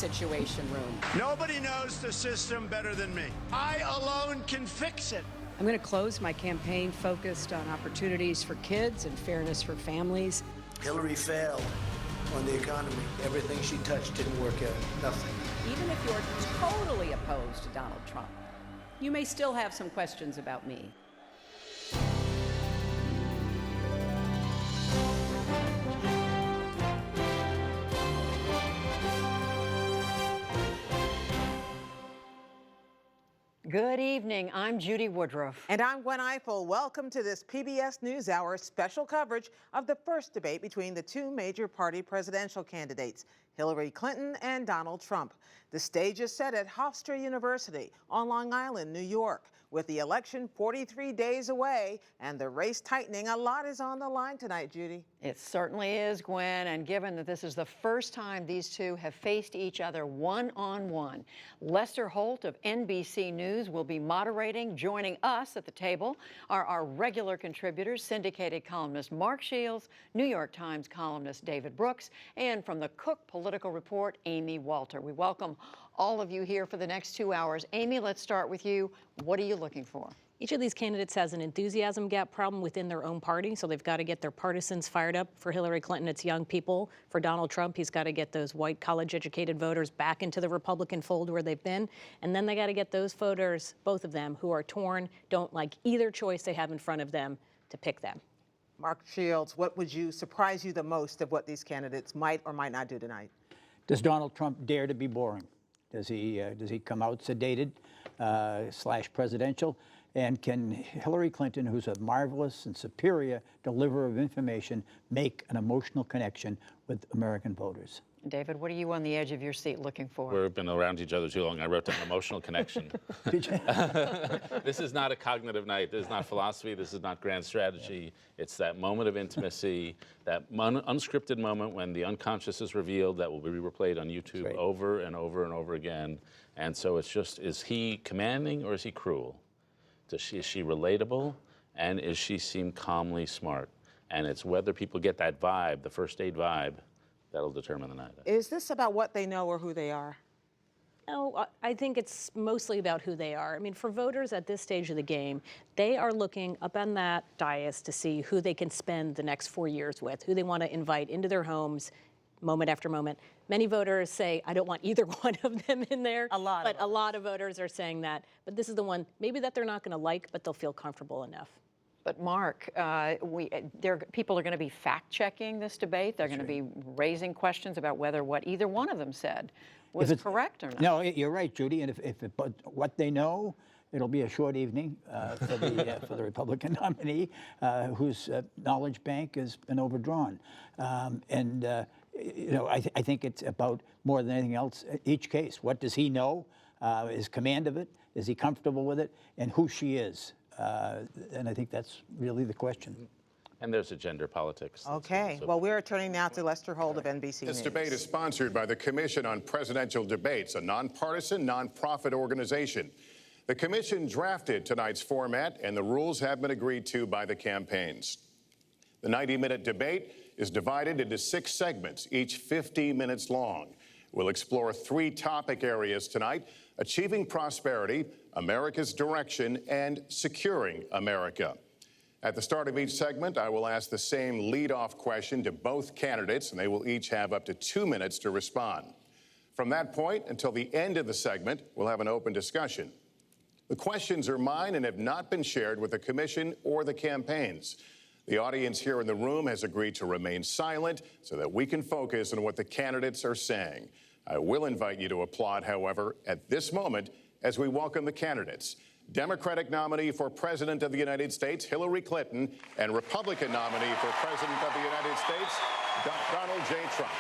Situation Room. Nobody knows the system better than me. I alone can fix it. I'm going to close my campaign focused on opportunities for kids and fairness for families. Hillary failed on the economy. Everything she touched didn't work out. Nothing. Even if you're totally opposed to Donald Trump, you may still have some questions about me. Good evening. I'm Judy Woodruff. And I'm Gwen Ifill. Welcome to this PBS NewsHour special coverage of the first debate between the two major party presidential candidates, Hillary Clinton and Donald Trump. The stage is set at Hofstra University on Long Island, New York. With the election 43 days away and the race tightening, a lot is on the line tonight, Judy. It certainly is, Gwen, and given that this is the first time these two have faced each other one-on-one, Lester Holt of NBC News will be moderating. Joining us at the table are our regular contributors, syndicated columnist Mark Shields, New York Times columnist David Brooks, and from the Cook Political Report, Amy Walter. We welcome all of you here for the next 2 hours. Amy, let's start with you. What are you looking for? Each of these candidates has an enthusiasm gap problem within their own party, so they've got to get their partisans fired up. For Hillary Clinton, it's young people. For Donald Trump, he's got to get those white college-educated voters back into the Republican fold where they've been. And then they got to get those voters, both of them, who are torn, don't like either choice they have in front of them, to pick them. Mark Shields, what would surprise you the most of what these candidates might or might not do tonight? Does Donald Trump dare to be boring? Does he come out sedated / presidential? And can Hillary Clinton, who's a marvelous and superior deliverer of information, make an emotional connection with American voters? David, what are you on the edge of your seat looking for? We've been around each other too long. I wrote down emotional connection. This is not a cognitive night. This is not philosophy. This is not grand strategy. It's that moment of intimacy, that unscripted moment when the unconscious is revealed that will be replayed on YouTube over and over and over again. And so it's just, is he commanding or is he cruel? Is she relatable, and is she seem calmly smart? And it's whether people get that vibe, the first date vibe, that'll determine the night. Is this about what they know or who they are? No, I think it's mostly about who they are. I mean, for voters at this stage of the game, they are looking up on that dais to see who they can spend the next 4 years with, who they want to invite into their homes moment after moment. Many voters say, I don't want either one of them in there. A lot of voters are saying that. But this is the one, maybe that they're not going to like, but they'll feel comfortable enough. But Mark, people are going to be fact-checking this debate. They're going to be raising questions about whether what either one of them said was correct or not. No, you're right, Judy. And but what they know, it'll be a short evening for the Republican nominee, whose knowledge bank has been overdrawn. I think it's about, more than anything else, each case. What does he know? His command of it? Is he comfortable with it? And who she is? And I think that's really the question. And there's a gender politics. Okay. Well, we're turning now to Lester Holt of NBC News. This debate is sponsored by the Commission on Presidential Debates, a nonpartisan, nonprofit organization. The commission drafted tonight's format, and the rules have been agreed to by the campaigns. The 90-minute debate is divided into 6 segments, each 50 minutes long. We'll explore 3 topic areas tonight: achieving prosperity, America's direction, and securing America. At the start of each segment, I will ask the same lead-off question to both candidates, and they will each have up to 2 minutes to respond. From that point until the end of the segment, we'll have an open discussion. The questions are mine and have not been shared with the commission or the campaigns. The audience here in the room has agreed to remain silent so that we can focus on what the candidates are saying. I will invite you to applaud, however, at this moment as we welcome the candidates. Democratic nominee for President of the United States, Hillary Clinton, and Republican nominee for President of the United States, Donald J. Trump.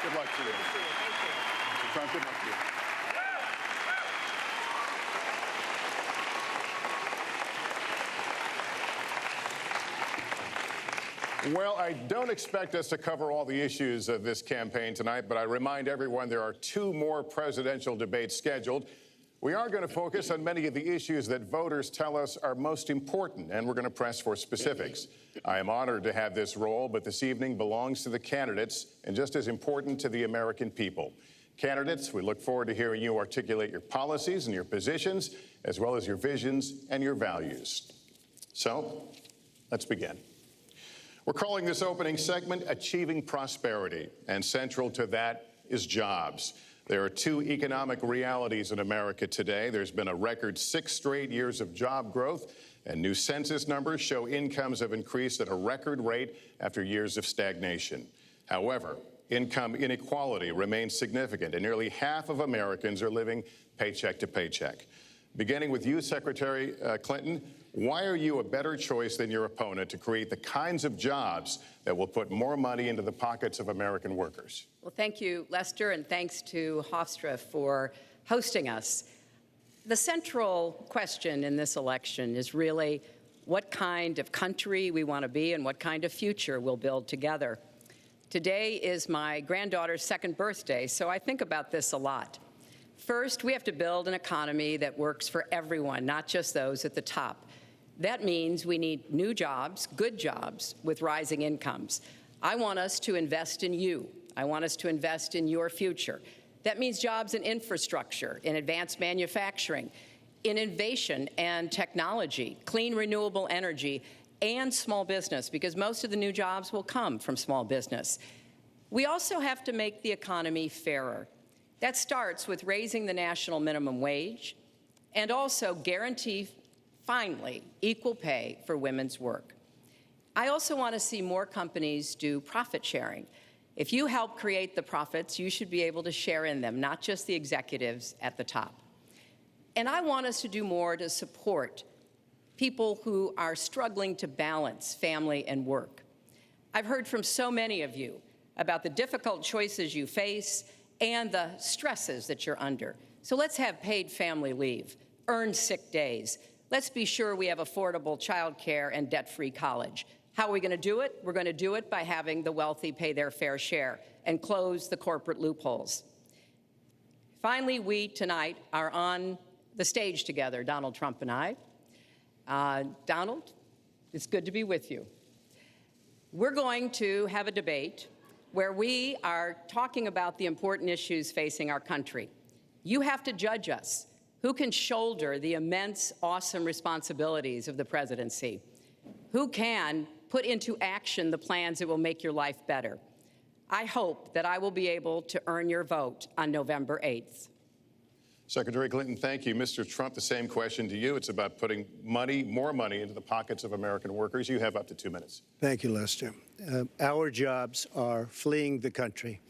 Good luck to you. Mr. Trump, good luck to you. Well, I don't expect us to cover all the issues of this campaign tonight, but I remind everyone there are 2 more presidential debates scheduled. We are going to focus on many of the issues that voters tell us are most important, and we're going to press for specifics. I am honored to have this role, but this evening belongs to the candidates and just as important to the American people. Candidates, we look forward to hearing you articulate your policies and your positions, as well as your visions and your values. So, let's begin. We're calling this opening segment Achieving Prosperity, and central to that is jobs. There are 2 economic realities in America today. There's been a record 6 straight years of job growth, and new census numbers show incomes have increased at a record rate after years of stagnation. However, income inequality remains significant, and nearly half of Americans are living paycheck to paycheck. Beginning with you, Secretary Clinton, why are you a better choice than your opponent to create the kinds of jobs that will put more money into the pockets of American workers? Well, thank you, Lester, and thanks to Hofstra for hosting us. The central question in this election is really what kind of country we want to be and what kind of future we'll build together. Today is my granddaughter's 2nd birthday, so I think about this a lot. First, we have to build an economy that works for everyone, not just those at the top. That means we need new jobs, good jobs, with rising incomes. I want us to invest in you. I want us to invest in your future. That means jobs in infrastructure, in advanced manufacturing, in innovation and technology, clean renewable energy, and small business, because most of the new jobs will come from small business. We also have to make the economy fairer. That starts with raising the national minimum wage and also guarantee, finally, equal pay for women's work. I also want to see more companies do profit sharing. If you help create the profits, you should be able to share in them, not just the executives at the top. And I want us to do more to support people who are struggling to balance family and work. I've heard from so many of you about the difficult choices you face and the stresses that you're under. So let's have paid family leave, earned sick days. Let's be sure we have affordable child care and debt-free college. How are we going to do it? We're going to do it by having the wealthy pay their fair share and close the corporate loopholes. Finally, we tonight are on the stage together, Donald Trump and I. Donald, it's good to be with you. We're going to have a debate where we are talking about the important issues facing our country. You have to judge us. Who can shoulder the immense, awesome responsibilities of the presidency? Who can put into action the plans that will make your life better? I hope that I will be able to earn your vote on November 8th. Secretary Clinton, thank you. Mr. Trump, the same question to you. It's about putting money, more money, into the pockets of American workers. You have up to 2 minutes. Thank you, Lester. Our jobs are fleeing the country.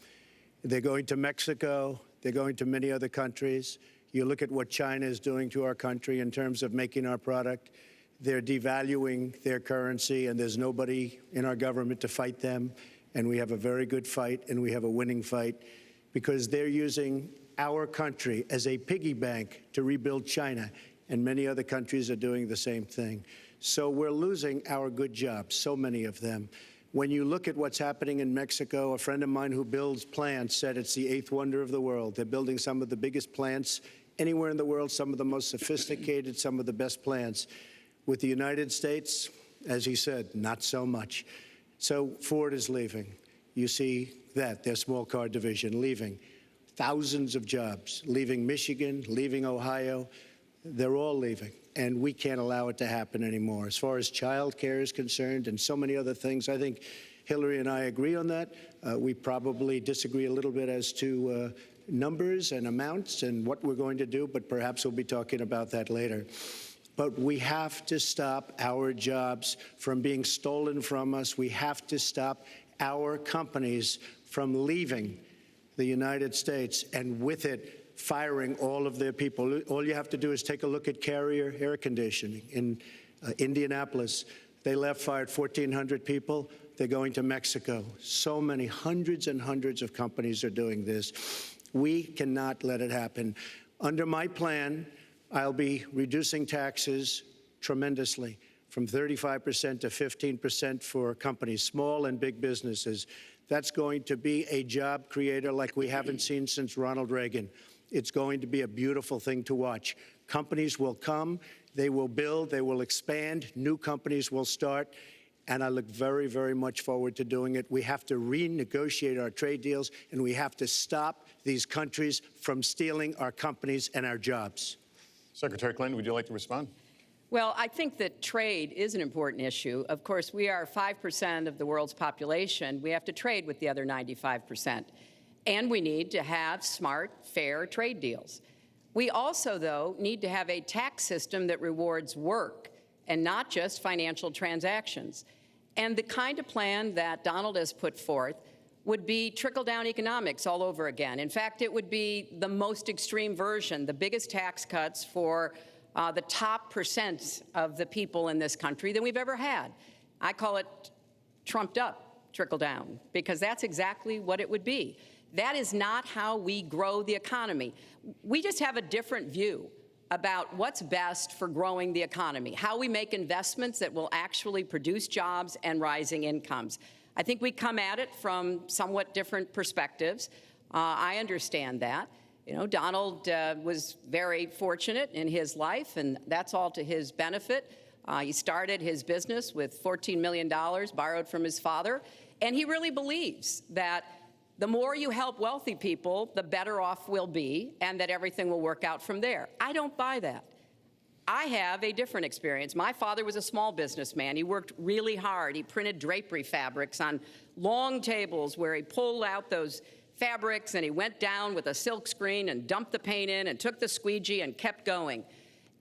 They're going to Mexico. They're going to many other countries. You look at what China is doing to our country in terms of making our product. They're devaluing their currency, and there's nobody in our government to fight them. And we have a very good fight, and we have a winning fight, because they're using our country as a piggy bank to rebuild China, and many other countries are doing the same thing. So we're losing our good jobs, so many of them. When you look at what's happening in Mexico, a friend of mine who builds plants said it's the 8th wonder of the world. They're building some of the biggest plants anywhere in the world, some of the most sophisticated, some of the best plants. With the United States, as he said, not so much. So Ford is leaving. You see that, their small car division leaving. Thousands of jobs, leaving Michigan, leaving Ohio. They're all leaving, and we can't allow it to happen anymore. As far as child care is concerned and so many other things, I think Hillary and I agree on that. We probably disagree a little bit as to numbers and amounts and what we're going to do, but perhaps we'll be talking about that later. But we have to stop our jobs from being stolen from us. We have to stop our companies from leaving the United States, and with it, firing all of their people. All you have to do is take a look at Carrier Air Conditioning in Indianapolis. They left, fired 1,400 people. They're going to Mexico. So many, hundreds and hundreds of companies are doing this. We cannot let it happen. Under my plan, I'll be reducing taxes tremendously from 35% to 15% for companies, small and big businesses. That's going to be a job creator like we haven't seen since Ronald Reagan. It's going to be a beautiful thing to watch. Companies will come, they will build, they will expand, new companies will start, and I look very, very much forward to doing it. We have to renegotiate our trade deals, and we have to stop these countries from stealing our companies and our jobs. Secretary Clinton, would you like to respond? Well, I think that trade is an important issue. Of course, we are 5% of the world's population. We have to trade with the other 95%. And we need to have smart, fair trade deals. We also, though, need to have a tax system that rewards work and not just financial transactions. And the kind of plan that Donald has put forth would be trickle-down economics all over again. In fact, it would be the most extreme version, the biggest tax cuts for the top percent of the people in this country than we've ever had. I call it trumped up trickle-down, because that's exactly what it would be. That is not how we grow the economy. We just have a different view about what's best for growing the economy, how we make investments that will actually produce jobs and rising incomes. I think we come at it from somewhat different perspectives. I understand that. You know, Donald was very fortunate in his life, and that's all to his benefit. He started his business with $14 million borrowed from his father, and he really believes that the more you help wealthy people, the better off we'll be, and that everything will work out from there. I don't buy that. I have a different experience. My father was a small businessman. He worked really hard. He printed drapery fabrics on long tables where he pulled out those fabrics and he went down with a silk screen and dumped the paint in and took the squeegee and kept going.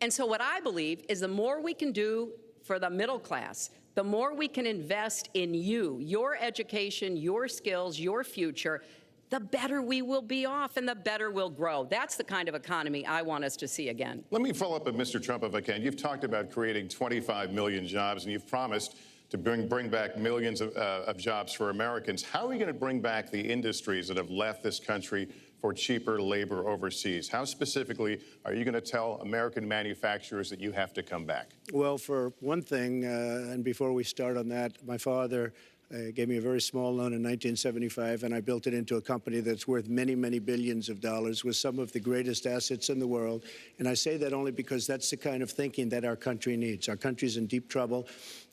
And so what I believe is the more we can do for the middle class, the more we can invest in you, your education, your skills, your future, the better we will be off and the better we'll grow. That's the kind of economy I want us to see again. Let me follow up with Mr. Trump if I can. You've talked about creating 25 million jobs, and you've promised to bring back millions of jobs for Americans. How are we going to bring back the industries that have left this country for cheaper labor overseas? How specifically are you going to tell American manufacturers that you have to come back? Well, for one thing, and before we start on that, my father gave me a very small loan in 1975, and I built it into a company that's worth many, many billions of dollars with some of the greatest assets in the world. And I say that only because that's the kind of thinking that our country needs. Our country's in deep trouble.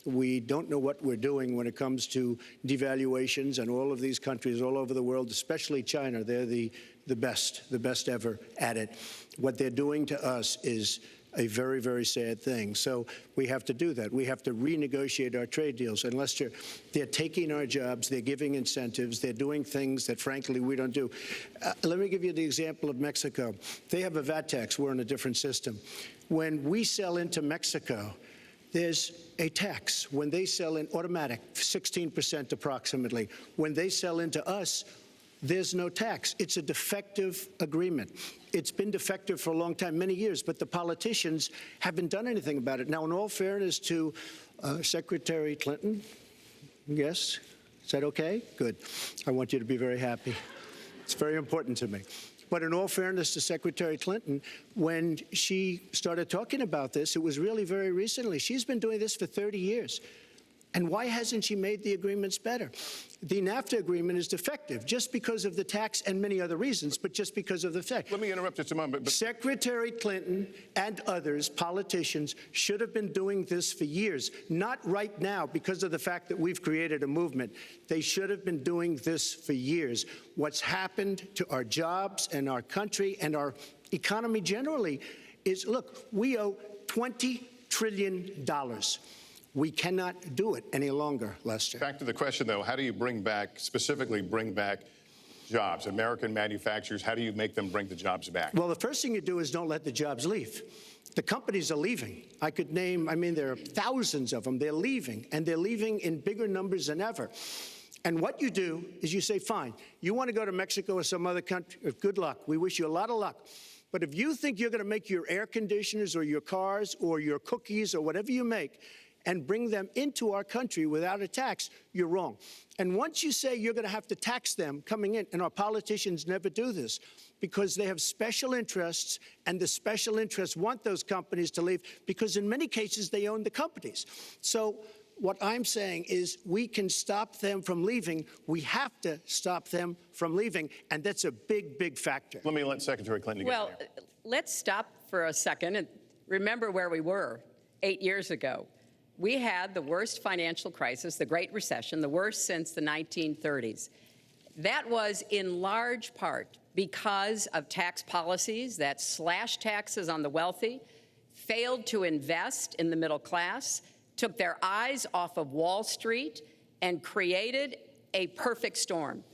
We don't know what we're doing when it comes to devaluations, and all of these countries all over the world, especially China, they're the best ever at it. What they're doing to us is a very, very sad thing. So we have to do that. We have to renegotiate our trade deals. And Lester, they're taking our jobs, they're giving incentives, they're doing things that, frankly, we don't do. Let me give you the example of Mexico. They have a VAT tax. We're in a different system. When we sell into Mexico, there's a tax. When they sell in automatic, 16% approximately. When they sell into us, there's no tax. It's a defective agreement. It's been defective for a long time, many years, but the politicians haven't done anything about it. Now, in all fairness to Secretary Clinton, yes, is that okay? Good. I want you to be very happy. It's very important to me. But in all fairness to Secretary Clinton, when she started talking about this, it was really very recently. She's been doing this for 30 years. And why hasn't she made the agreements better? The NAFTA agreement is defective just because of the tax and many other reasons, but just because of the fact. Let me interrupt just a moment. Secretary Clinton and others, politicians, should have been doing this for years, not right now because of the fact that we've created a movement. They should have been doing this for years. What's happened to our jobs and our country and our economy generally is, look, we owe $20 trillion. We cannot do it any longer, Lester. Back to the question, though, how do you specifically bring back jobs, American manufacturers? How do you make them bring the jobs back? Well, the first thing you do is don't let the jobs leave. The companies are leaving. I could name, there are thousands of them. They're leaving, and they're leaving in bigger numbers than ever. And what you do is you say, fine, you want to go to Mexico or some other country, good luck. We wish you a lot of luck. But if you think you're going to make your air conditioners or your cars or your cookies or whatever you make, and bring them into our country without a tax, you're wrong. And once you say you're going to have to tax them coming in, and our politicians never do this, because they have special interests, and the special interests want those companies to leave, because in many cases they own the companies. So what I'm saying is we can stop them from leaving. We have to stop them from leaving, and that's a big, big factor. Let me let Secretary Clinton get in there. Let's stop for a second and remember where we were 8 years ago. We had the worst financial crisis, the Great Recession, the worst since the 1930s. That was in large part because of tax policies that slashed taxes on the wealthy, failed to invest in the middle class, took their eyes off of Wall Street, and created a perfect storm.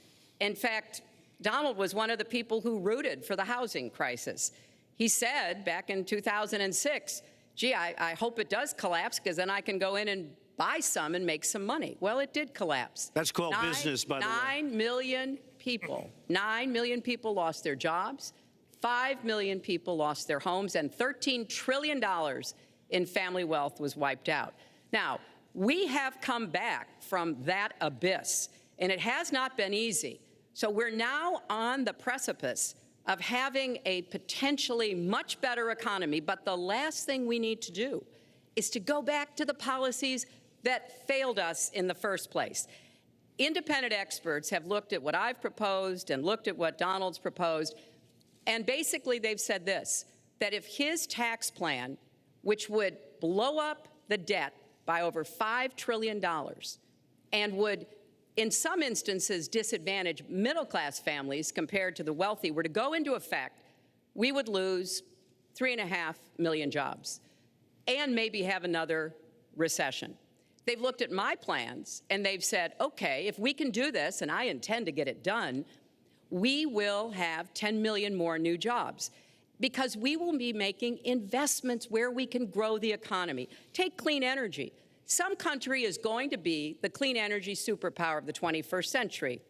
In fact, Donald was one of the people who rooted for the housing crisis. He said back in 2006, gee, I hope it does collapse because then I can go in and buy some and make some money. Well, it did collapse. That's called business, by the way. 9 million people lost their jobs, 5 million people lost their homes, and $13 trillion in family wealth was wiped out. Now, we have come back from that abyss, and it has not been easy. So we're now on the precipice of having a potentially much better economy, but the last thing we need to do is to go back to the policies that failed us in the first place. Independent experts have looked at what I've proposed and looked at what Donald's proposed, and basically they've said this, that if his tax plan, which would blow up the debt by over $5 trillion and would in some instances disadvantage middle-class families compared to the wealthy, were to go into effect, we would lose 3.5 million jobs and maybe have another recession. They've looked at my plans and they've said, okay, if we can do this, and I intend to get it done, we will have 10 million more new jobs because we will be making investments where we can grow the economy. Take clean energy. Some country is going to be the clean energy superpower of the 21st century.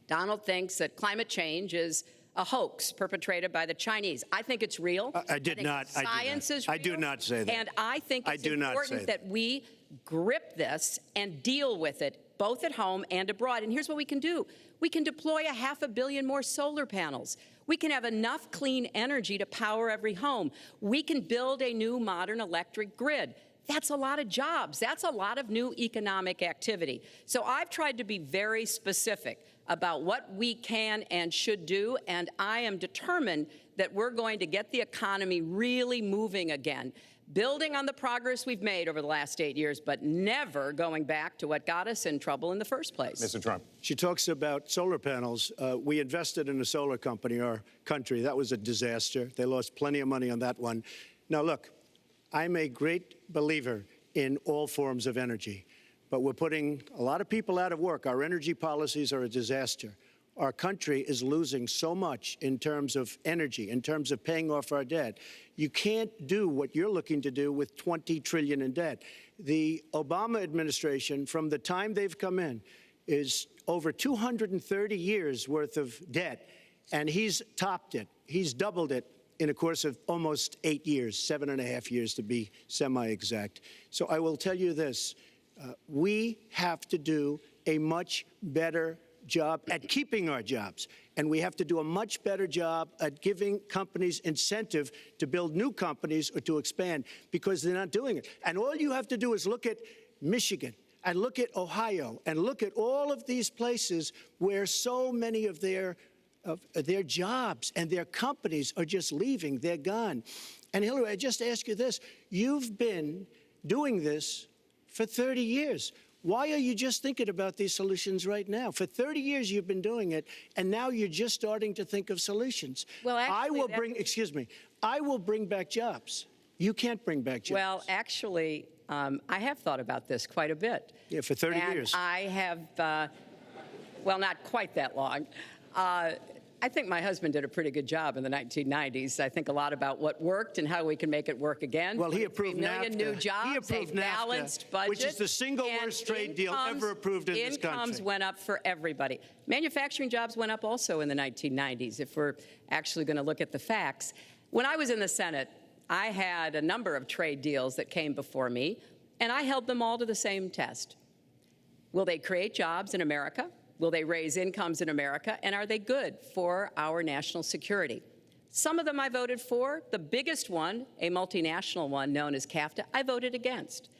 Donald thinks that climate change is a hoax perpetrated by the Chinese. I think it's real. I did not. Science is real. I do not say that. And I think it's important that we grip this and deal with it, both at home and abroad. And here's what we can do. We can deploy 500 million more solar panels. We can have enough clean energy to power every home. We can build a new modern electric grid. That's a lot of jobs. That's a lot of new economic activity. So I've tried to be very specific about what we can and should do, and I am determined that we're going to get the economy really moving again, building on the progress we've made over the last 8 years, but never going back to what got us in trouble in the first place. Mr. Trump. She talks about solar panels. We invested in a solar company, our country. That was a disaster. They lost plenty of money on that one. Now, look, I'm a great believer in all forms of energy, but we're putting a lot of people out of work. Our energy policies are a disaster. Our country is losing so much in terms of energy, in terms of paying off our debt. You can't do what you're looking to do with $20 trillion in debt. The Obama administration, from the time they've come in, is over 230 years worth of debt, and he's topped it. He's doubled it in a course of almost 8 years, 7.5 years to be semi-exact. So I will tell you this, we have to do a much better job at keeping our jobs, and we have to do a much better job at giving companies incentive to build new companies or to expand, because they're not doing it. And all you have to do is look at Michigan and look at Ohio and look at all of these places where so many of their jobs and their companies are just leaving. They're gone. And Hillary, I just ask you this. You've been doing this for 30 years. Why are you just thinking about these solutions right now? For 30 years you've been doing it, and now you're just starting to think of solutions. Well, actually, I will bring back jobs. You can't bring back jobs. Well, actually, I have thought about this quite a bit. Yeah, for 30 years. I have, well, not quite that long. I think my husband did a pretty good job in the 1990s. I think a lot about what worked and how we can make it work again. Well, he approved 3 million NAFTA. new jobs, He approved a balanced NAFTA, budget, which is the single worst trade deal ever approved in this country. Incomes went up for everybody. Manufacturing jobs went up also in the 1990s, if we're actually going to look at the facts. When I was in the Senate, I had a number of trade deals that came before me. and I held them all to the same test. Will they create jobs in America? Will they raise incomes in America? And are they good for our national security? Some of them I voted for. The biggest one, a multinational one known as CAFTA, I voted against.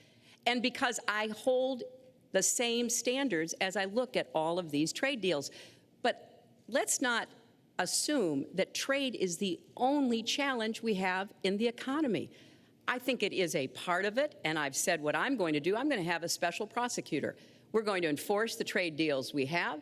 And because I hold the same standards as I look at all of these trade deals. But let's not assume that trade is the only challenge we have in the economy. I think it is a part of it, and I've said what I'm going to do. I'm going to have a special prosecutor. We're going to enforce the trade deals we have,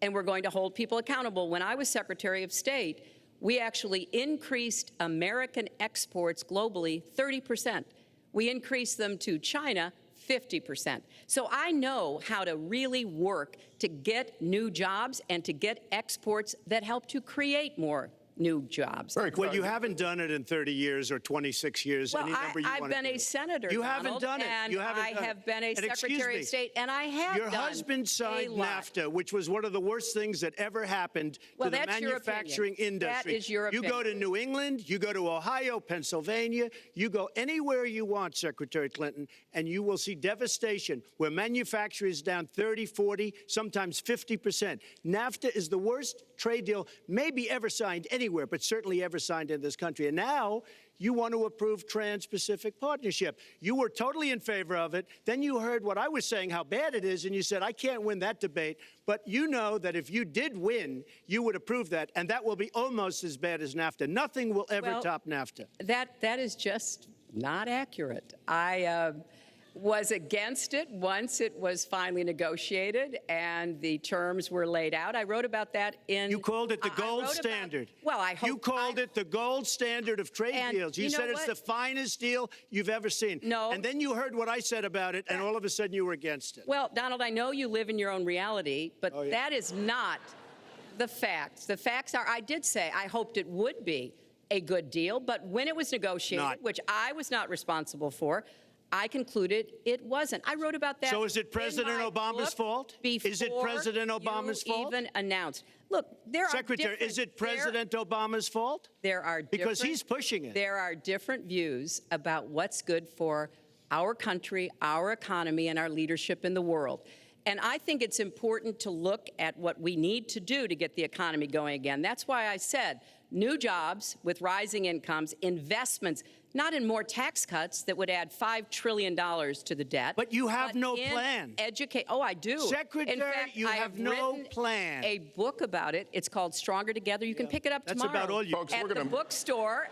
and we're going to hold people accountable. When I was Secretary of State, we actually increased American exports globally 30%. We increased them to China 50%. So I know how to really work to get new jobs and to get exports that help to create more new jobs. Well, you haven't done it in 30 years or 26 years. Well, any number you I've want to been do. a senator, You Donald, haven't done it. and You haven't I done have it. been a And excuse Secretary me, of State, and I have your done husband signed a lot. NAFTA, which was one of the worst things that ever happened Well, to the that's your manufacturing opinion. industry. That is your You go to opinion. New England, you go to Ohio, Pennsylvania, you go anywhere you want, Secretary Clinton, and you will see devastation where manufacturing is down 30, 40, sometimes 50%. NAFTA is the worst trade deal maybe ever signed anywhere, but certainly ever signed in this country. And now you want to approve Trans-Pacific Partnership. You were totally in favor of it. Then you heard what I was saying, how bad it is, and you said, I can't win that debate. But you know that if you did win, you would approve that, and that will be almost as bad as NAFTA. Nothing will ever Well, top NAFTA. That is just not accurate. I was against it once it was finally negotiated and the terms were laid out. I wrote about that in... You called it the I gold wrote about- standard. Well, I hope... You called it the gold standard of trade And deals. You you know said it's what? the finest deal you've ever seen. No. And then you heard what I said about it, and all of a sudden you were against it. Well, Donald, I know you live in your own reality, but Oh, yeah. that is not the facts. The facts are, I did say I hoped it would be a good deal, but when it was negotiated, Not. which I was not responsible for, I concluded it wasn't. I wrote about that. So is it President in my Obama's book fault? Is it before President Obama's you fault? even announced. Look, there Secretary, are different, is it President Obama's fault? There are Because different- he's pushing it. There are different views about what's good for our country, our economy, and our leadership in the world. And I think it's important to look at what we need to do to get the economy going again. That's why I said new jobs with rising incomes, investments, not in more tax cuts that would add $5 trillion to the debt. But you have no in plan. Oh, I do. Secretary, in fact, you I have no written plan. a book about it. It's called Stronger Together. You can pick it up That's tomorrow about all you- Folks, at we're the gonna- bookstore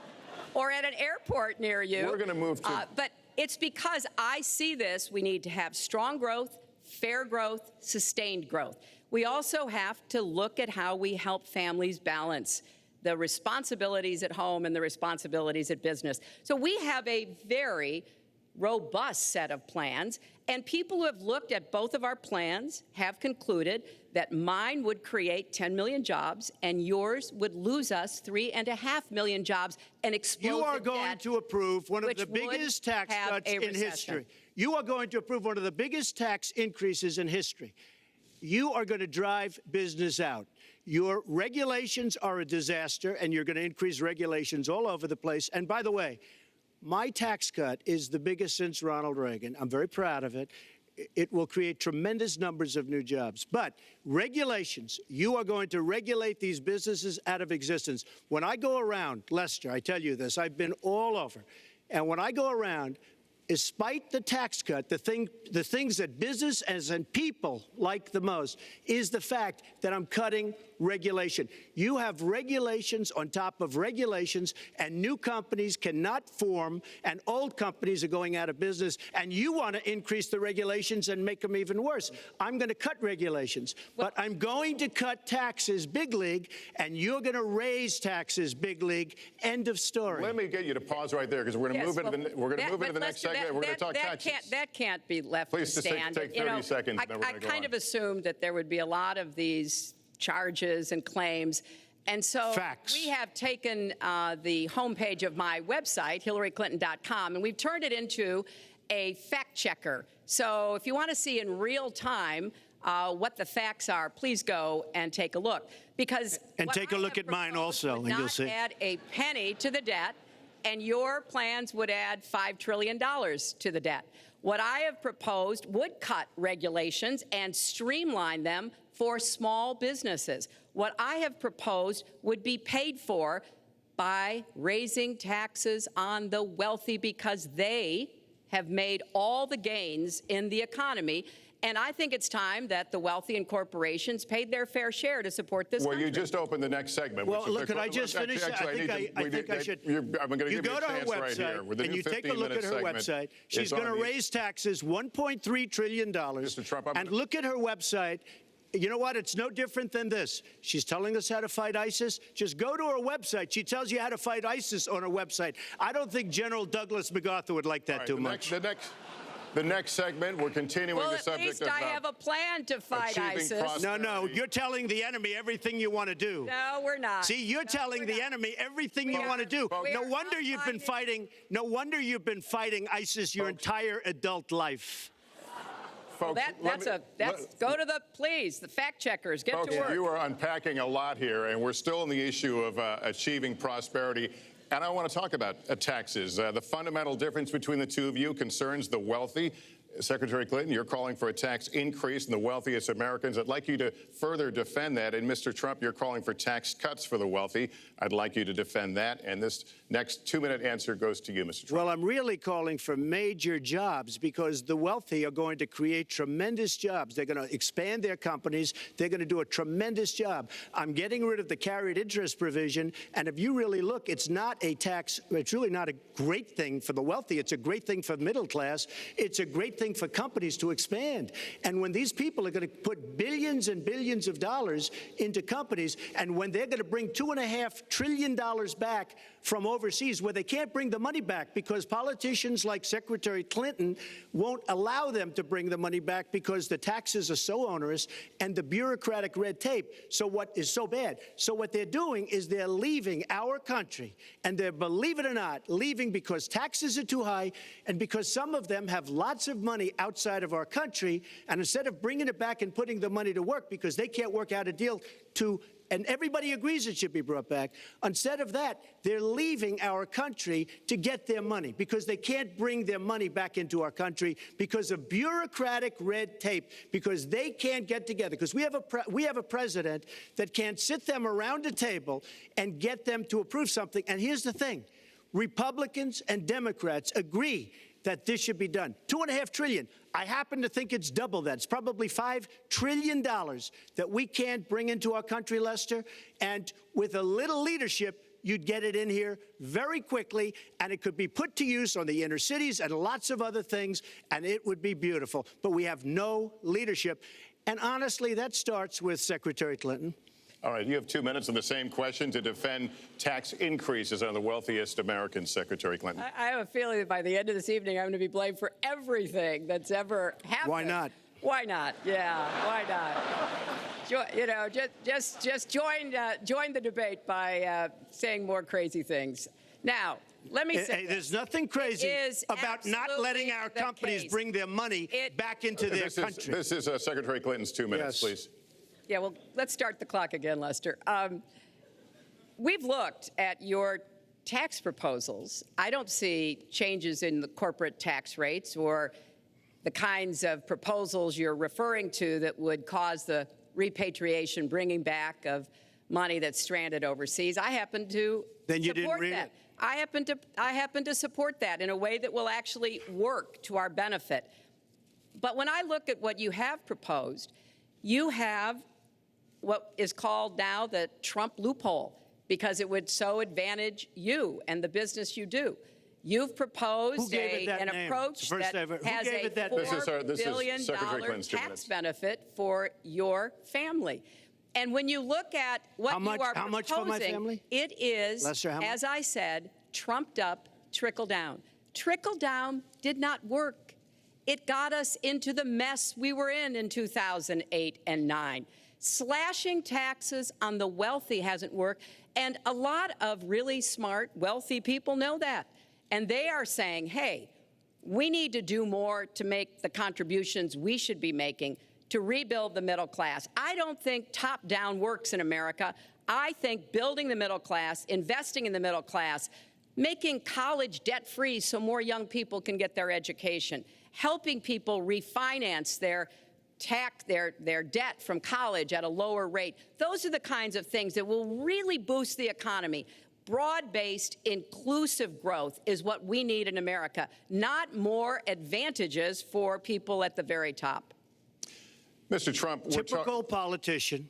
or at an airport near you. We're gonna move to- But it's because I see this. We need to have strong growth, fair growth, sustained growth. We also have to look at how we help families balance the responsibilities at home and the responsibilities at business. So we have a very robust set of plans, and people who have looked at both of our plans have concluded that mine would create 10 million jobs and yours would lose us 3.5 million jobs and explode You are the going debt, to approve one of which the would biggest tax have cuts a in recession. history. You are going to approve one of the biggest tax increases in history. You are going to drive business out. Your regulations are a disaster, and you're going to increase regulations all over the place. And by the way, my tax cut is the biggest since Ronald Reagan. I'm very proud of it. It will create tremendous numbers of new jobs. But regulations, you are going to regulate these businesses out of existence. When I go around, Lester, I tell you this, I've been all over. And when I go around, despite the tax cut, the things that businesses and people like the most is the fact that I'm cutting regulation. You have regulations on top of regulations, and new companies cannot form, and old companies are going out of business, and you want to increase the regulations and make them even worse. I'm going to cut regulations, but I'm going to cut taxes big league, and you're going to raise taxes big league. End of story. Let me get you to pause right there, because we're going to move into the next segment. We're going to talk taxes. That can't be left Please to just take stand. 30 seconds, then we're I gonna go kind on. of assumed that there would be a lot of these charges and claims. And so Facts. we have taken the homepage of my website, HillaryClinton.com, and we've turned it into a fact checker. So if you want to see in real time what the facts are, please go and take a look. Because And what take a I look have at mine proposed also, would and you'll not see. add a penny to the debt, and your plans would add $5 trillion to the debt. What I have proposed would cut regulations and streamline them for small businesses. What I have proposed would be paid for by raising taxes on the wealthy because they have made all the gains in the economy. And I think it's time that the wealthy and corporations paid their fair share to support this country. Well, you just opened the next segment. Well, which is look, could I just finish? Actually, I think I should. I'm going to You give you go a to her chance right here. website With the and new you take a look at her 15-minute segment, website. She's it's on going to the- raise taxes $1.3 trillion. Mr. Trump, and look at her website. You know what? It's no different than this. She's telling us how to fight ISIS. Just go to her website. She tells you how to fight ISIS on her website. I don't think General Douglas MacArthur would like that All right, too much. The next segment, we're continuing Well, the at subject least of I have a plan to fight achieving ISIS. prosperity. No, you're telling the enemy everything you want to do. No, we're not. See, you're telling the enemy everything you want to do. we No are wonder not you've been fighting. No wonder you've been fighting ISIS your entire adult life. Folks, Go to the fact checkers, get folks, to work. you are unpacking a lot here, and we're still on the issue of achieving prosperity. And I want to talk about taxes. The fundamental difference between the two of you concerns the wealthy. Secretary Clinton, you're calling for a tax increase in the wealthiest Americans. I'd like you to further defend that. And Mr. Trump, you're calling for tax cuts for the wealthy. I'd like you to defend that. And this next 2-minute answer goes to you, Mr. Trump. Well, I'm really calling for major jobs because the wealthy are going to create tremendous jobs. They're going to expand their companies. They're going to do a tremendous job. I'm getting rid of the carried interest provision. And if you really look, it's not a tax. It's really not a great thing for the wealthy. It's a great thing for the middle class. It's a great thing for companies to expand. And when these people are going to put billions and billions of dollars into companies, and when they're going to bring $2.5 trillion back from overseas, where they can't bring the money back because politicians like Secretary Clinton won't allow them to bring the money back because the taxes are so onerous and the bureaucratic red tape. So what is so bad? So what they're doing is they're leaving our country, and they're, believe it or not, leaving because taxes are too high and because some of them have lots of money outside of our country, and instead of bringing it back and putting the money to work because they can't work out a deal to, and everybody agrees it should be brought back. Instead of that, they're leaving our country to get their money because they can't bring their money back into our country because of bureaucratic red tape, because they can't get together, because we have a president that can't sit them around a table and get them to approve something. And here's the thing. Republicans and Democrats agree that this should be done. $2.5 trillion. I happen to think it's double that. It's probably $5 trillion that we can't bring into our country, Lester. And with a little leadership, you'd get it in here very quickly, and it could be put to use on the inner cities and lots of other things, and it would be beautiful. But we have no leadership. And honestly, that starts with Secretary Clinton. All right, you have 2 minutes on the ssame question to defend tax increases on the wealthiest Americans, Secretary Clinton. I have a feeling that by the end of this evening, I'm going to be blamed for everything that's ever happened. Why not? Why not? Yeah, why not? You know, just join the debate by saying more crazy things. Now, let me say, there's nothing crazy about not letting our companies bring their money back into their country. This is Secretary Clinton's 2 minutes, please. Yeah, well, let's start the clock again, Lester. We've looked at your tax proposals. I don't see changes in the corporate tax rates or the kinds of proposals you're referring to that would cause the repatriation, bringing back of money that's stranded overseas. I happen to support that. I happen to support that in a way that will actually work to our benefit. But when I look at what you have proposed, you have what is called now the Trump loophole, because it would so advantage you and the business you do. You've proposed an approach that has a $4 billion tax benefit for your family. And when you look at what you are proposing, much for my family? It is, Lester, as I said, trumped up trickle down. Trickle down did not work. It got us into the mess we were in 2008 and 9. Slashing taxes on the wealthy hasn't worked, and a lot of really smart, wealthy people know that. And they are saying, hey, we need to do more to make the contributions we should be making to rebuild the middle class. I don't think top-down works in America. I think building the middle class, investing in the middle class, making college debt-free so more young people can get their education, helping people refinance their debt from college at a lower rate. Those are the kinds of things that will really boost the economy. Broad-based, inclusive growth is what we need in America, not more advantages for people at the very top. Mr. Trump, Typical politician,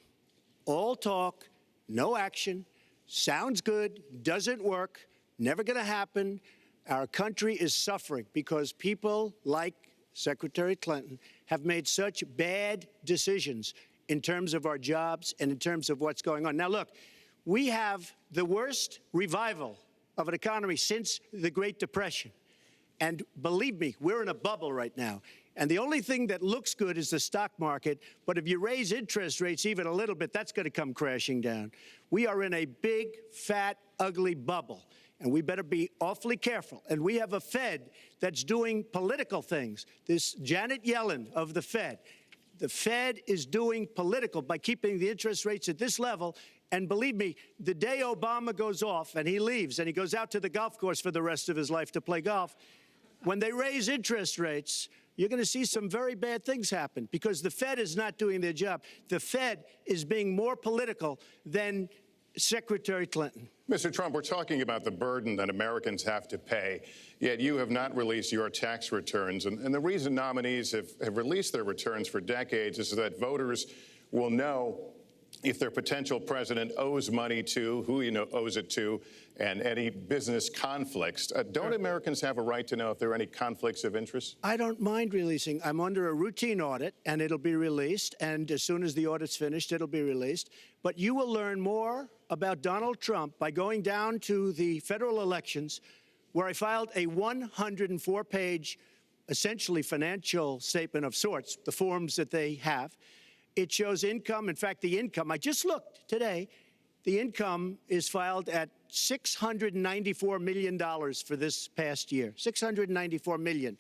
all talk, no action, sounds good, doesn't work, never going to happen. Our country is suffering because people like Secretary Clinton have made such bad decisions in terms of our jobs and in terms of what's going on. Now, look, we have the worst revival of an economy since the Great Depression. And believe me, we're in a bubble right now. And the only thing that looks good is the stock market. But if you raise interest rates even a little bit, that's going to come crashing down. We are in a big, fat, ugly bubble. And we better be awfully careful. And we have a Fed that's doing political things. This Janet Yellen of the Fed is doing political by keeping the interest rates at this level. And believe me, the day Obama goes off and he leaves and he goes out to the golf course for the rest of his life to play golf, when they raise interest rates, you're going to see some very bad things happen because the Fed is not doing their job. The Fed is being more political than Secretary Clinton. Mr. Trump, we're talking about the burden that Americans have to pay, yet you have not released your tax returns. And the reason nominees have released their returns for decades is that voters will know if their potential president owes money to, who owes it to, and any business conflicts. Don't Americans have a right to know if there are any conflicts of interest? I don't mind releasing. I'm under a routine audit, and it'll be released. And as soon as the audit's finished, it'll be released. But you will learn more about Donald Trump by going down to the federal elections, where I filed a 104-page, essentially financial statement of sorts, the forms that they have. It shows income. In fact, the income, I just looked today, the income is filed at $694 million for this past year. $694 million.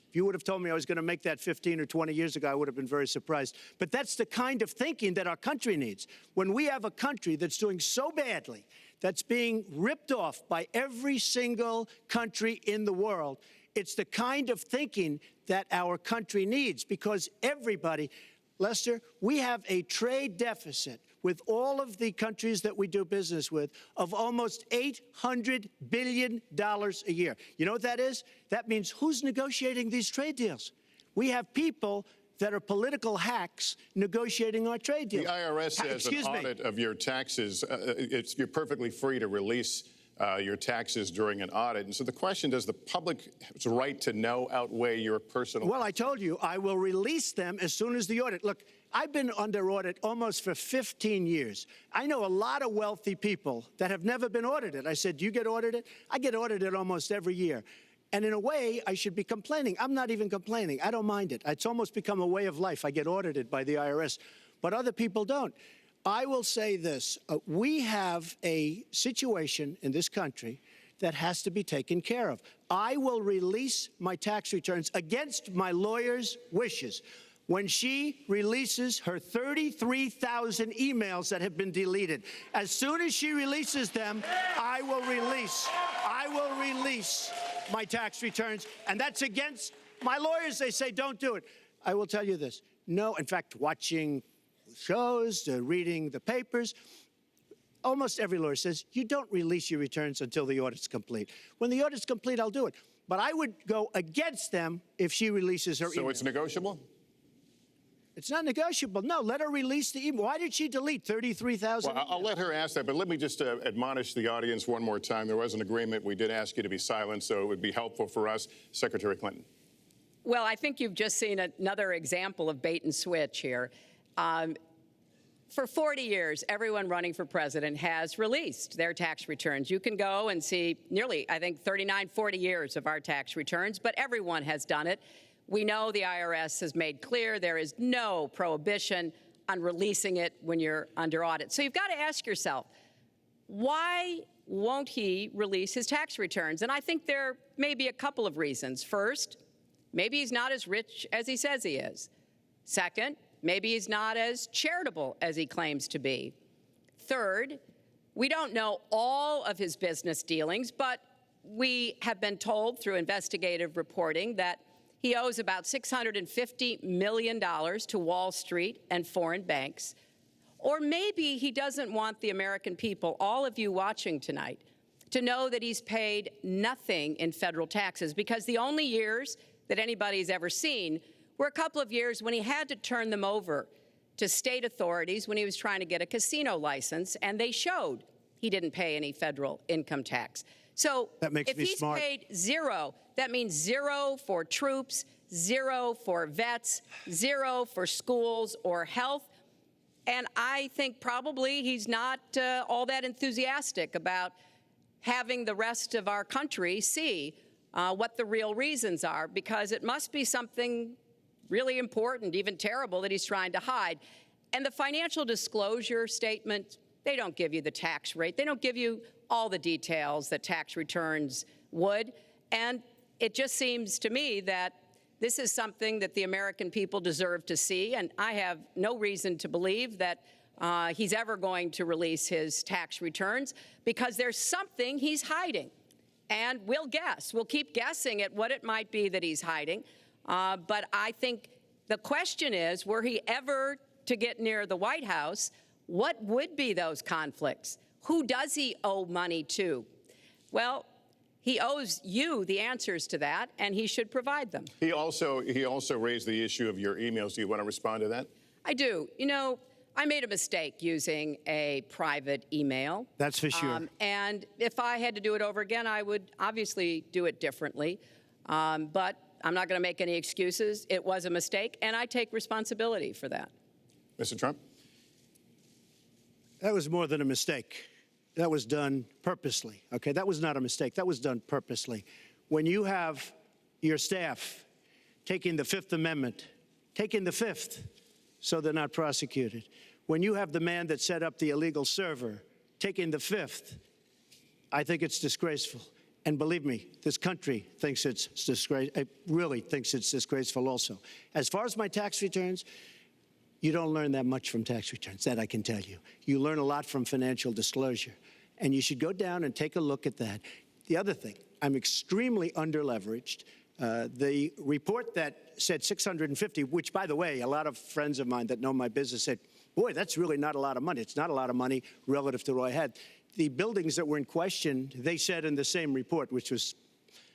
If you would have told me I was going to make that 15 or 20 years ago, I would have been very surprised. But that's the kind of thinking that our country needs. When we have a country that's doing so badly, that's being ripped off by every single country in the world, it's the kind of thinking that our country needs because everybody, Lester, we have a trade deficit with all of the countries that we do business with of almost $800 billion a year. You know what that is? That means who's negotiating these trade deals? We have people that are political hacks negotiating our trade deals. The IRS says an audit of your taxes, you're perfectly free to release your taxes during an audit. And so the question, does the public's right to know outweigh your personal? Well, I told you, I will release them as soon as the audit. Look, I've been under audit almost for 15 years. I know a lot of wealthy people that have never been audited. I said, do you get audited? I get audited almost every year. And in a way, I should be complaining. I'm not even complaining. I don't mind it. It's almost become a way of life. I get audited by the IRS, but other people don't. I will say this. We have a situation in this country that has to be taken care of. I will release my tax returns against my lawyer's wishes. When she releases her 33,000 emails that have been deleted, as soon as she releases them, I will release my tax returns. And that's against my lawyers. They say, don't do it. I will tell you this. No, in fact, watching shows, reading the papers, almost every lawyer says, you don't release your returns until the audit's complete. When the audit's complete, I'll do it. But I would go against them if she releases her email. So it's negotiable? It's not negotiable. No, let her release the email. Why did she delete 33,000? Well, I'll let her ask that, but let me just admonish the audience one more time. There was an agreement. We did ask you to be silent, so it would be helpful for us. Secretary Clinton. Well, I think you've just seen another example of bait and switch here. For 40 years, everyone running for president has released their tax returns. You can go and see nearly, I think, 39, 40 years of our tax returns, but everyone has done it. We know the IRS has made clear there is no prohibition on releasing it when you're under audit. So you've got to ask yourself, why won't he release his tax returns? And I think there may be a couple of reasons. First, maybe he's not as rich as he says he is. Second, maybe he's not as charitable as he claims to be. Third, we don't know all of his business dealings, but we have been told through investigative reporting that he owes about $650 million to Wall Street and foreign banks. Or maybe he doesn't want the American people, all of you watching tonight, to know that he's paid nothing in federal taxes, because the only years that anybody's ever seen were a couple of years when he had to turn them over to state authorities when he was trying to get a casino license, and they showed he didn't pay any federal income tax. So That makes if me he's smart. paid zero, that means zero for troops, zero for vets, zero for schools or health. And I think probably he's not all that enthusiastic about having the rest of our country see what the real reasons are, because it must be something really important, even terrible, that he's trying to hide. And the financial disclosure statement, they don't give you the tax rate. They don't give you all the details that tax returns would. And it just seems to me that this is something that the American people deserve to see, and I have no reason to believe that he's ever going to release his tax returns, because there's something he's hiding. And we'll guess. We'll keep guessing at what it might be that he's hiding. But I think the question is, were he ever to get near the White House, what would be those conflicts? Who does he owe money to? Well, he owes you the answers to that, and he should provide them. He also raised the issue of your emails. Do you want to respond to that? I do. You know, I made a mistake using a private email. That's for sure. And if I had to do it over again, I would obviously do it differently. But I'm not going to make any excuses. It was a mistake, and I take responsibility for that. Mr. Trump? That was more than a mistake. That was done purposely, okay? That was not a mistake. That was done purposely. When you have your staff taking the Fifth Amendment, taking the Fifth so they're not prosecuted, when you have the man that set up the illegal server taking the Fifth, I think it's disgraceful. And believe me, this country thinks it's disgraceful. It really thinks it's disgraceful also. As far as my tax returns, you don't learn that much from tax returns, that I can tell you. You learn a lot from financial disclosure. And you should go down and take a look at that. The other thing, I'm extremely underleveraged. The report that said 650, which, by the way, a lot of friends of mine that know my business said, boy, that's really not a lot of money. It's not a lot of money relative to what I had. The buildings that were in question, they said in the same report, which was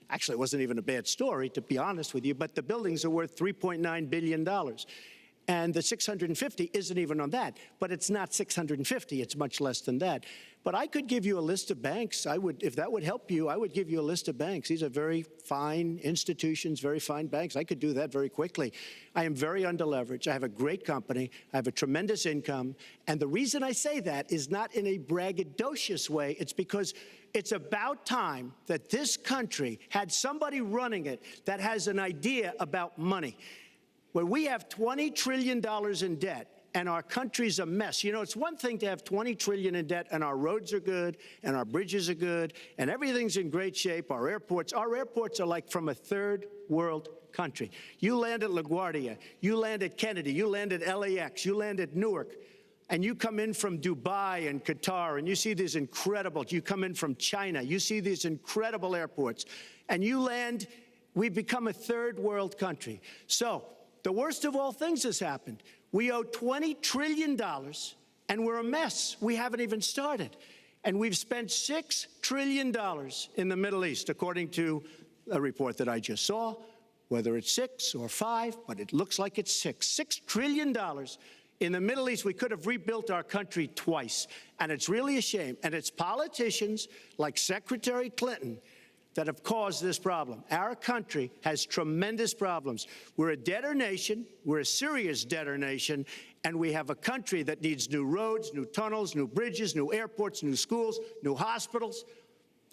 actually wasn't even a bad story, to be honest with you, but the buildings are worth $3.9 billion. And the 650 isn't even on that. But it's not 650. It's much less than that. But I could give you a list of banks. I would, if that would help you, I would give you a list of banks. These are very fine institutions, very fine banks. I could do that very quickly. I am very underleveraged. I have a great company. I have a tremendous income. And the reason I say that is not in a braggadocious way. It's because it's about time that this country had somebody running it that has an idea about money. When we have $20 trillion in debt and our country's a mess, you know, it's one thing to have $20 trillion in debt and our roads are good and our bridges are good and everything's in great shape. Our airports are like from a third world country. You land at LaGuardia, you land at Kennedy, you land at LAX, you land at Newark, and you come in from Dubai and Qatar and you see these incredible, you come in from China, you see these incredible airports, and you land, we've become a third world country. So, the worst of all things has happened. We owe $20 trillion, and we're a mess. We haven't even started. And we've spent $6 trillion in the Middle East, according to a report that I just saw, whether it's 6 or 5, but it looks like it's 6. $6 trillion in the Middle East. We could have rebuilt our country twice, and it's really a shame. And it's politicians like Secretary Clinton that have caused this problem. Our country has tremendous problems. We're a debtor nation, we're a serious debtor nation, and we have a country that needs new roads, new tunnels, new bridges, new airports, new schools, new hospitals.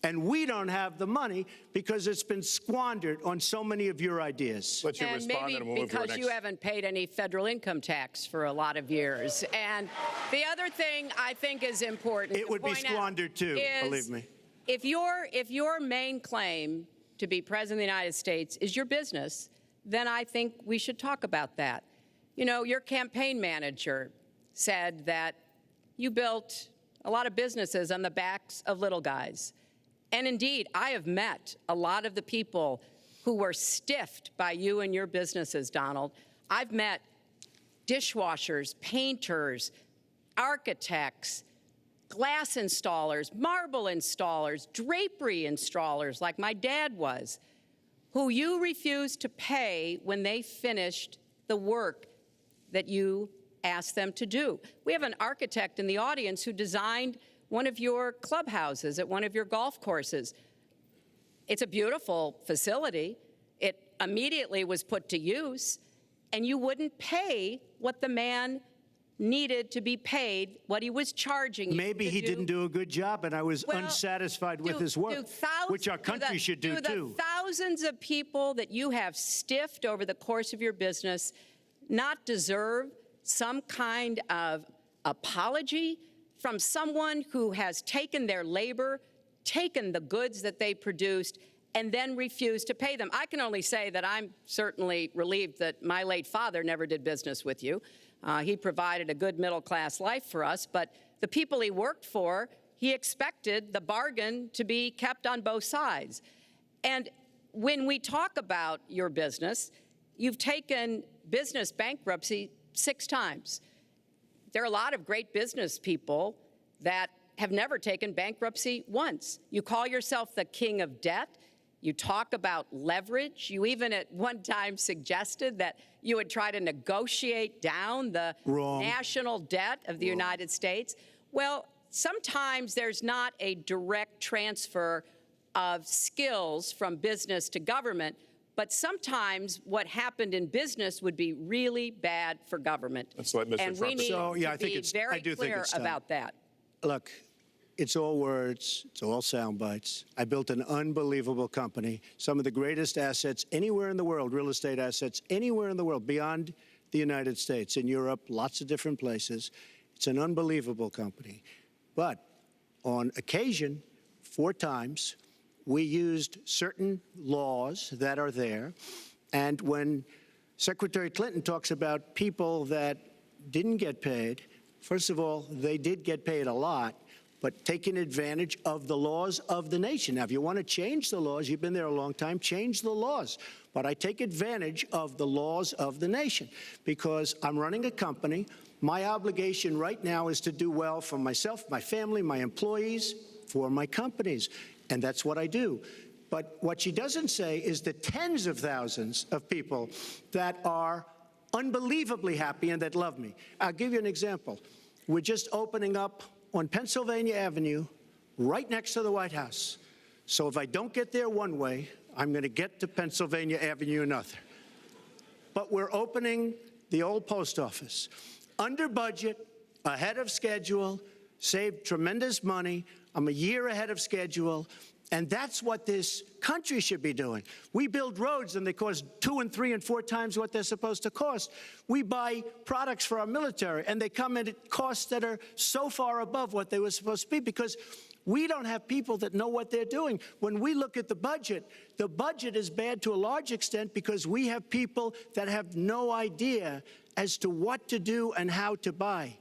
And we don't have the money because it's been squandered on so many of your ideas. Let you And respond, maybe and we'll move to our because next. you haven't paid any federal income tax for a lot of years. And the other thing I think is important It to would be point out squandered too, is believe me. If your main claim to be president of the United States is your business, then I think we should talk about that. You know, your campaign manager said that you built a lot of businesses on the backs of little guys. And indeed, I have met a lot of the people who were stiffed by you and your businesses, Donald. I've met dishwashers, painters, architects, glass installers, marble installers, drapery installers, like my dad was, who you refused to pay when they finished the work that you asked them to do. We have an architect in the audience who designed one of your clubhouses at one of your golf courses. It's a beautiful facility. It immediately was put to use, and you wouldn't pay what the man needed to be paid, what he was charging you. Maybe he didn't do a good job, and I was unsatisfied with his work, which our country should do too. The thousands of people that you have stiffed over the course of your business not deserve some kind of apology from someone who has taken their labor, taken the goods that they produced, and then refused to pay them? I can only say that I'm certainly relieved that my late father never did business with you. He provided a good middle-class life for us, but the people he worked for, he expected the bargain to be kept on both sides. And when we talk about your business, you've taken business bankruptcy 6 times. There are a lot of great business people that have never taken bankruptcy once. You call yourself the king of debt. You talk about leverage. You even at one time suggested that you would try to negotiate down the national debt of the United States. Well, sometimes there's not a direct transfer of skills from business to government, but sometimes what happened in business would be really bad for government. Let's let Mr. And Trump we need So, yeah, to I think be it's- very I do think clear it's time. about that. Look, it's all words. It's all sound bites. I built an unbelievable company, some of the greatest assets anywhere in the world, real estate assets anywhere in the world, beyond the United States, in Europe, lots of different places. It's an unbelievable company. But on occasion, 4 times, we used certain laws that are there. And when Secretary Clinton talks about people that didn't get paid, first of all, they did get paid a lot, but taking advantage of the laws of the nation. Now, if you want to change the laws, you've been there a long time, change the laws. But I take advantage of the laws of the nation because I'm running a company. My obligation right now is to do well for myself, my family, my employees, for my companies. And that's what I do. But what she doesn't say is the tens of thousands of people that are unbelievably happy and that love me. I'll give you an example. We're just opening up on Pennsylvania Avenue, right next to the White House. So if I don't get there one way, I'm going to get to Pennsylvania Avenue another. But we're opening the old post office. Under budget, ahead of schedule, saved tremendous money. I'm a year ahead of schedule. And that's what this country should be doing. We build roads and they cost 2 and 3 and 4 times what they're supposed to cost. We buy products for our military and they come in at costs that are so far above what they were supposed to be because we don't have people that know what they're doing. When we look at the budget is bad to a large extent because we have people that have no idea as to what to do and how to buy.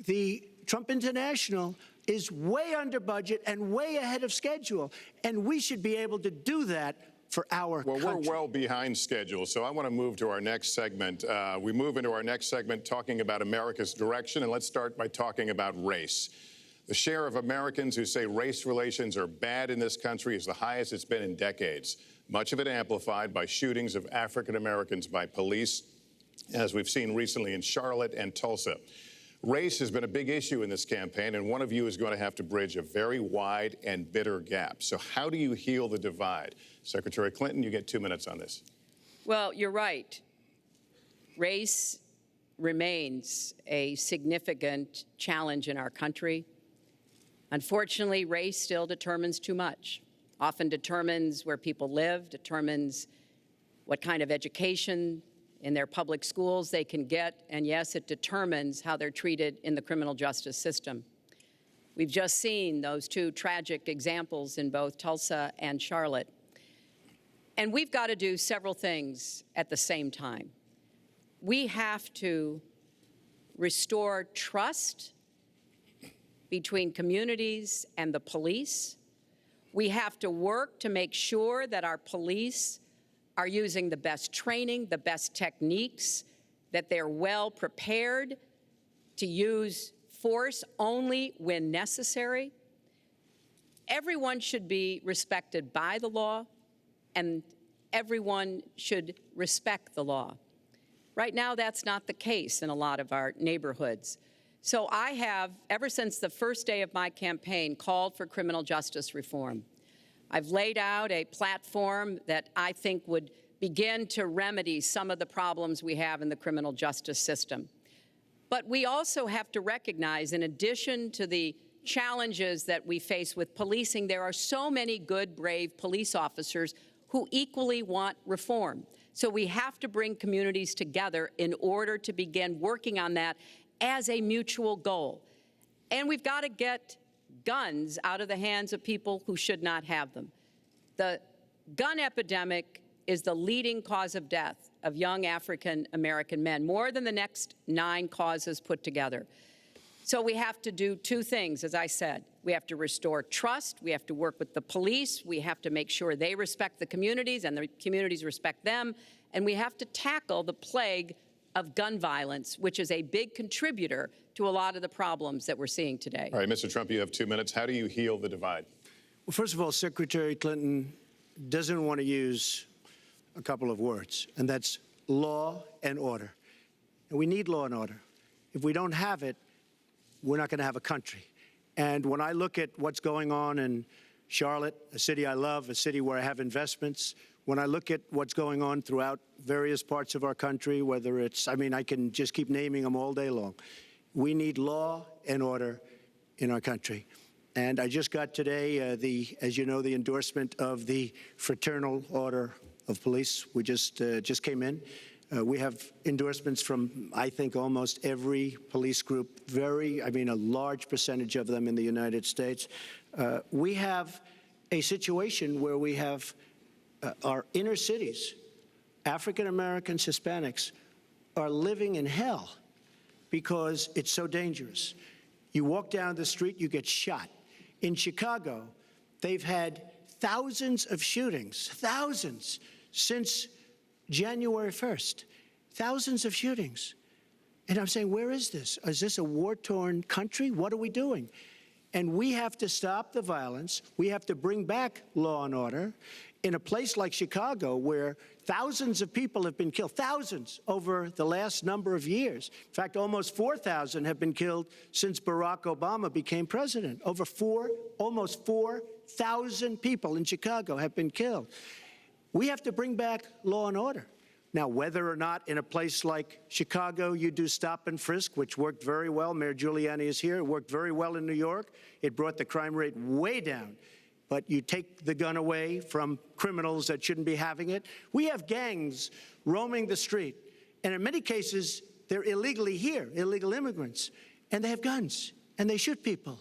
The Trump International is way under budget and way ahead of schedule. And we should be able to do that for our country. Well, we're well behind schedule, so I want to move to our next segment. We move into our next segment talking about America's direction, and let's start by talking about race. The share of Americans who say race relations are bad in this country is the highest it's been in decades, much of it amplified by shootings of African Americans by police, as we've seen recently in Charlotte and Tulsa. Race has been a big issue in this campaign, and one of you is going to have to bridge a very wide and bitter gap. So how do you heal the divide? Secretary Clinton, you get 2 minutes on this. Well, you're right. Race remains a significant challenge in our country. Unfortunately, race still determines too much, often determines where people live, determines what kind of education in their public schools they can get, and yes, it determines how they're treated in the criminal justice system. We've just seen those 2 tragic examples in both Tulsa and Charlotte. And we've got to do several things at the same time. We have to restore trust between communities and the police. We have to work to make sure that our police are using the best training, the best techniques, that they're well prepared to use force only when necessary. Everyone should be respected by the law, and everyone should respect the law. Right now, that's not the case in a lot of our neighborhoods. So I have, ever since the first day of my campaign, called for criminal justice reform. I've laid out a platform that I think would begin to remedy some of the problems we have in the criminal justice system. But we also have to recognize, in addition to the challenges that we face with policing, there are so many good, brave police officers who equally want reform. So we have to bring communities together in order to begin working on that as a mutual goal. And we've got to get guns out of the hands of people who should not have them. The gun epidemic is the leading cause of death of young African American men, more than the next 9 causes put together. So we have to do 2 things, as I said. We have to restore trust. We have to work with the police. We have to make sure they respect the communities and the communities respect them. And we have to tackle the plague of gun violence, which is a big contributor to a lot of the problems that we're seeing today. All right, Mr. Trump, you have 2 minutes. How do you heal the divide? Well, first of all, Secretary Clinton doesn't want to use a couple of words, and that's law and order. And we need law and order. If we don't have it, we're not going to have a country. And when I look at what's going on in Charlotte, a city I love, a city where I have investments, when I look at what's going on throughout various parts of our country, whether it's, I mean, I can just keep naming them all day long. We need law and order in our country. And I just got today, as you know, the endorsement of the Fraternal Order of Police. We just came in. We have endorsements from, I think, almost every police group, a large percentage of them in the United States. We have a situation where we have our inner cities, African Americans, Hispanics, are living in hell because it's so dangerous. You walk down the street, you get shot. In Chicago, they've had thousands of shootings, thousands, since January 1st. Thousands of shootings. And I'm saying, where is this? Is this a war-torn country? What are we doing? And we have to stop the violence. We have to bring back law and order. In a place like Chicago, where thousands of people have been killed, thousands over the last number of years. In fact, almost 4,000 have been killed since Barack Obama became president. Almost 4,000 people in Chicago have been killed. We have to bring back law and order. Now, whether or not in a place like Chicago you do stop and frisk, which worked very well, Mayor Giuliani is here, it worked very well in New York. It brought the crime rate way down. But you take the gun away from criminals that shouldn't be having it. We have gangs roaming the street, and in many cases, they're illegally here, illegal immigrants, and they have guns, and they shoot people.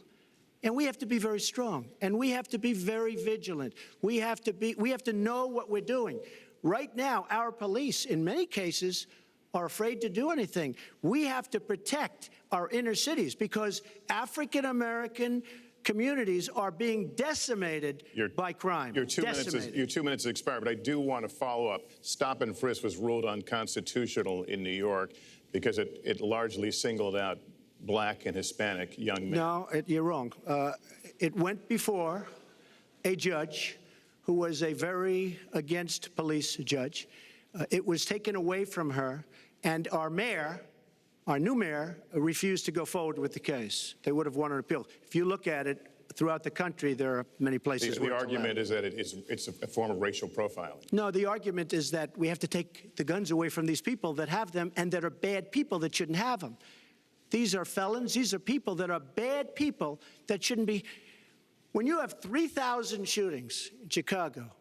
And we have to be very strong, and we have to be very vigilant. We have to know what we're doing. Right now, our police, in many cases, are afraid to do anything. We have to protect our inner cities because African American communities are being decimated by crime. Your 2 minutes expired, but I do want to follow up. Stop and frisk was ruled unconstitutional in New York because it largely singled out Black and Hispanic young men. No, you're wrong. It went before a judge who was a very against police judge. It was taken away from her, and our mayor, our new mayor, refused to go forward with the case. They would have won an appeal. If you look at it throughout the country, there are many places where the argument is that it's a form of racial profiling. No, the argument is that we have to take the guns away from these people that have them and that are bad people that shouldn't have them. These are felons. These are people that are bad people that shouldn't be. When you have 3,000 shootings in Chicago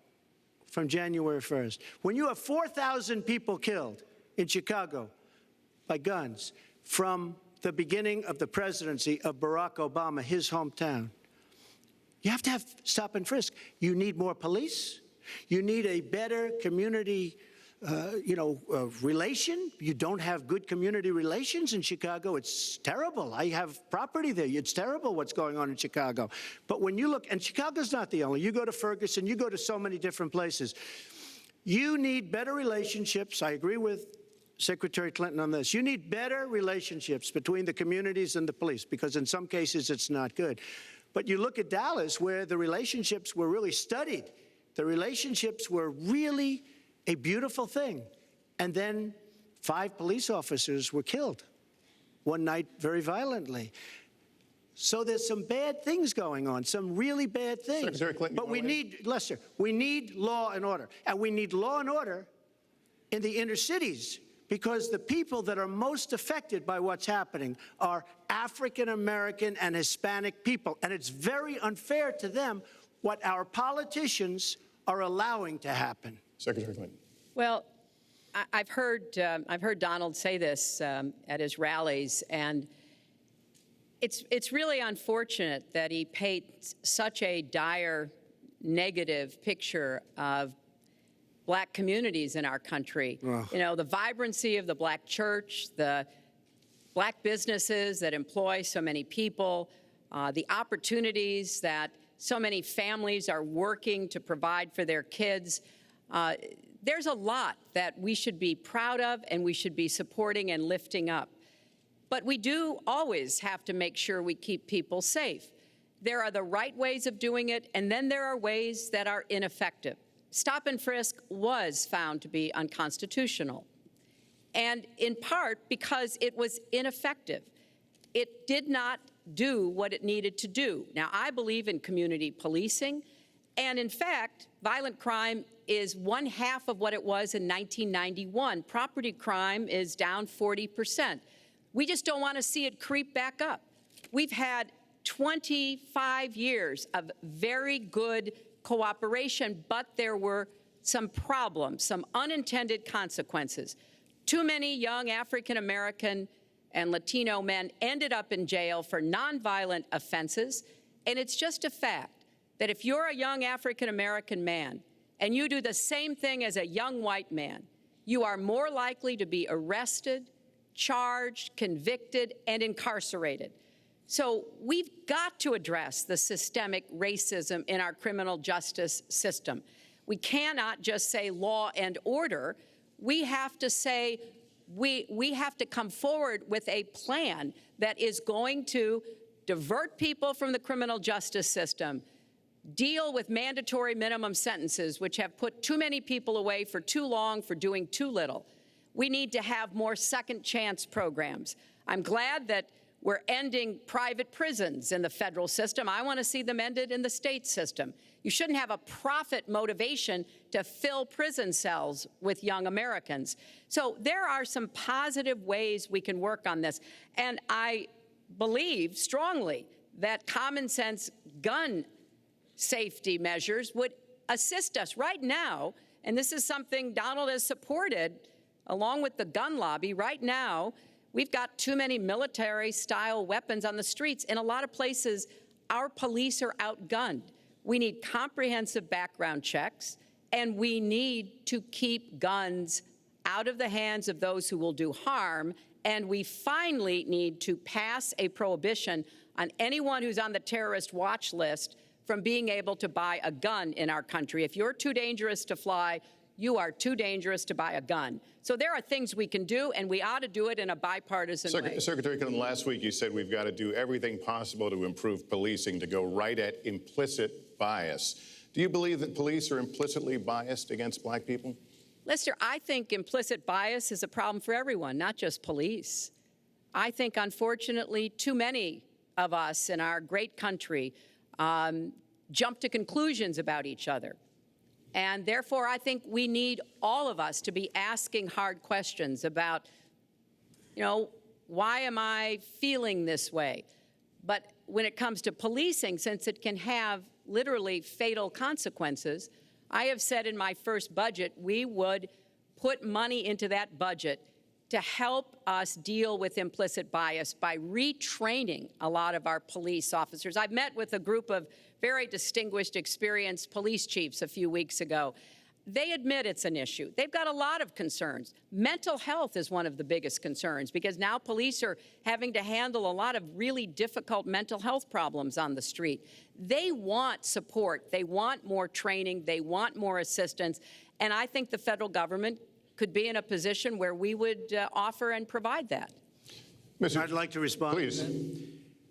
from January 1st, when you have 4,000 people killed in Chicago by guns from the beginning of the presidency of Barack Obama, his hometown, you have to have stop and frisk. You need more police. You need a better community relation. You don't have good community relations in Chicago. It's terrible. I have property there. It's terrible what's going on in Chicago. But when you look, and Chicago's not the only, you go to Ferguson, you go to so many different places. You need better relationships. I agree with Secretary Clinton on this. You need better relationships between the communities and the police, because in some cases it's not good. But you look at Dallas, where the relationships were really studied. The relationships were really a beautiful thing. And then 5 police officers were killed one night very violently. So there's some bad things going on, some really bad things. Secretary Clinton, but we need, Lester, we need law and order. And we need law and order in the inner cities, because the people that are most affected by what's happening are African American and Hispanic people. And it's very unfair to them what our politicians are allowing to happen. Secretary Clinton. Well, I've heard Donald say this at his rallies, and it's really unfortunate that he paints such a dire, negative picture of Black communities in our country. Ugh. You know, the vibrancy of the Black church, the Black businesses that employ so many people, the opportunities that so many families are working to provide for their kids. There's a lot that we should be proud of and we should be supporting and lifting up. But we do always have to make sure we keep people safe. There are the right ways of doing it, and then there are ways that are ineffective. Stop and frisk was found to be unconstitutional, and in part because it was ineffective. It did not do what it needed to do. Now, I believe in community policing, and in fact, violent crime is 1/2 of what it was in 1991. Property crime is down 40%. We just don't want to see it creep back up. We've had 25 years of very good cooperation, but there were some problems, some unintended consequences. Too many young African American and Latino men ended up in jail for nonviolent offenses, and it's just a fact that if you're a young African American man and you do the same thing as a young white man, you are more likely to be arrested, charged, convicted, and incarcerated. So we've got to address the systemic racism in our criminal justice system. We cannot just say law and order. We have to say we have to come forward with a plan that is going to divert people from the criminal justice system, deal with mandatory minimum sentences, which have put too many people away for too long for doing too little. We need to have more second chance programs. I'm glad that we're ending private prisons in the federal system. I want to see them ended in the state system. You shouldn't have a profit motivation to fill prison cells with young Americans. So there are some positive ways we can work on this. And I believe strongly that common sense gun safety measures would assist us right now. And this is something Donald has supported along with the gun lobby. Right now, we've got too many military-style weapons on the streets. In a lot of places, our police are outgunned. We need comprehensive background checks, and we need to keep guns out of the hands of those who will do harm, and we finally need to pass a prohibition on anyone who's on the terrorist watch list from being able to buy a gun in our country. If you're too dangerous to fly, you are too dangerous to buy a gun. So there are things we can do, and we ought to do it in a bipartisan way. Secretary Clinton, last week you said we've got to do everything possible to improve policing, to go right at implicit bias. Do you believe that police are implicitly biased against Black people? Lester, I think implicit bias is a problem for everyone, not just police. I think, unfortunately, too many of us in our great country jump to conclusions about each other. And therefore, I think we need all of us to be asking hard questions about, why am I feeling this way? But when it comes to policing, since it can have literally fatal consequences, I have said in my first budget we would put money into that budget to help us deal with implicit bias by retraining a lot of our police officers. I've met with a group of very distinguished, experienced police chiefs a few weeks ago, they admit it's an issue. They've got a lot of concerns. Mental health is one of the biggest concerns because now police are having to handle a lot of really difficult mental health problems on the street. They want support. They want more training. They want more assistance. And I think the federal government could be in a position where we would offer and provide that. I'd like to respond. Please.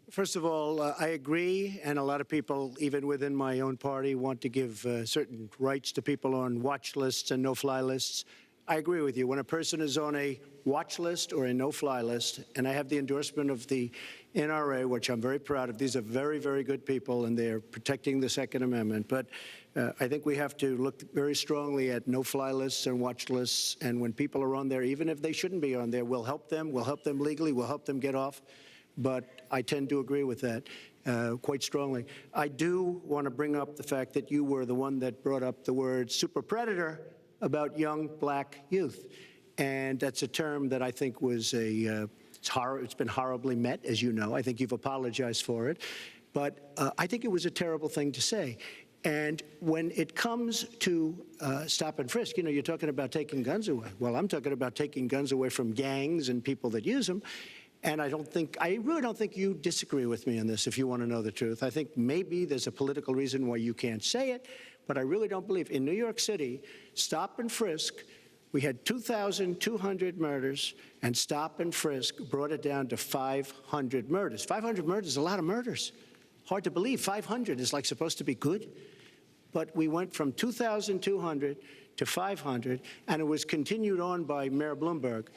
First of all, I agree, and a lot of people, even within my own party, want to give certain rights to people on watch lists and no-fly lists. I agree with you. When a person is on a watch list or a no-fly list, and I have the endorsement of the NRA, which I'm very proud of. These are very, very good people, and they're protecting the Second Amendment. But I think we have to look very strongly at no-fly lists and watch lists, and when people are on there, even if they shouldn't be on there, we'll help them legally, we'll help them get off. But I tend to agree with that quite strongly. I do want to bring up the fact that you were the one that brought up the word super predator about young black youth. And that's a term that I think was it's been horribly met, as you know. I think you've apologized for it. But I think it was a terrible thing to say. And when it comes to stop and frisk, you know, you're talking about taking guns away. Well, I'm talking about taking guns away from gangs and people that use them. And I really don't think you disagree with me on this, if you want to know the truth. I think maybe there's a political reason why you can't say it, but I really don't believe. In New York City, stop and frisk, we had 2,200 murders, and stop and frisk brought it down to 500 murders. 500 murders is a lot of murders. Hard to believe. 500 is like supposed to be good. But we went from 2,200 to 500, and it was continued on by Mayor Bloomberg,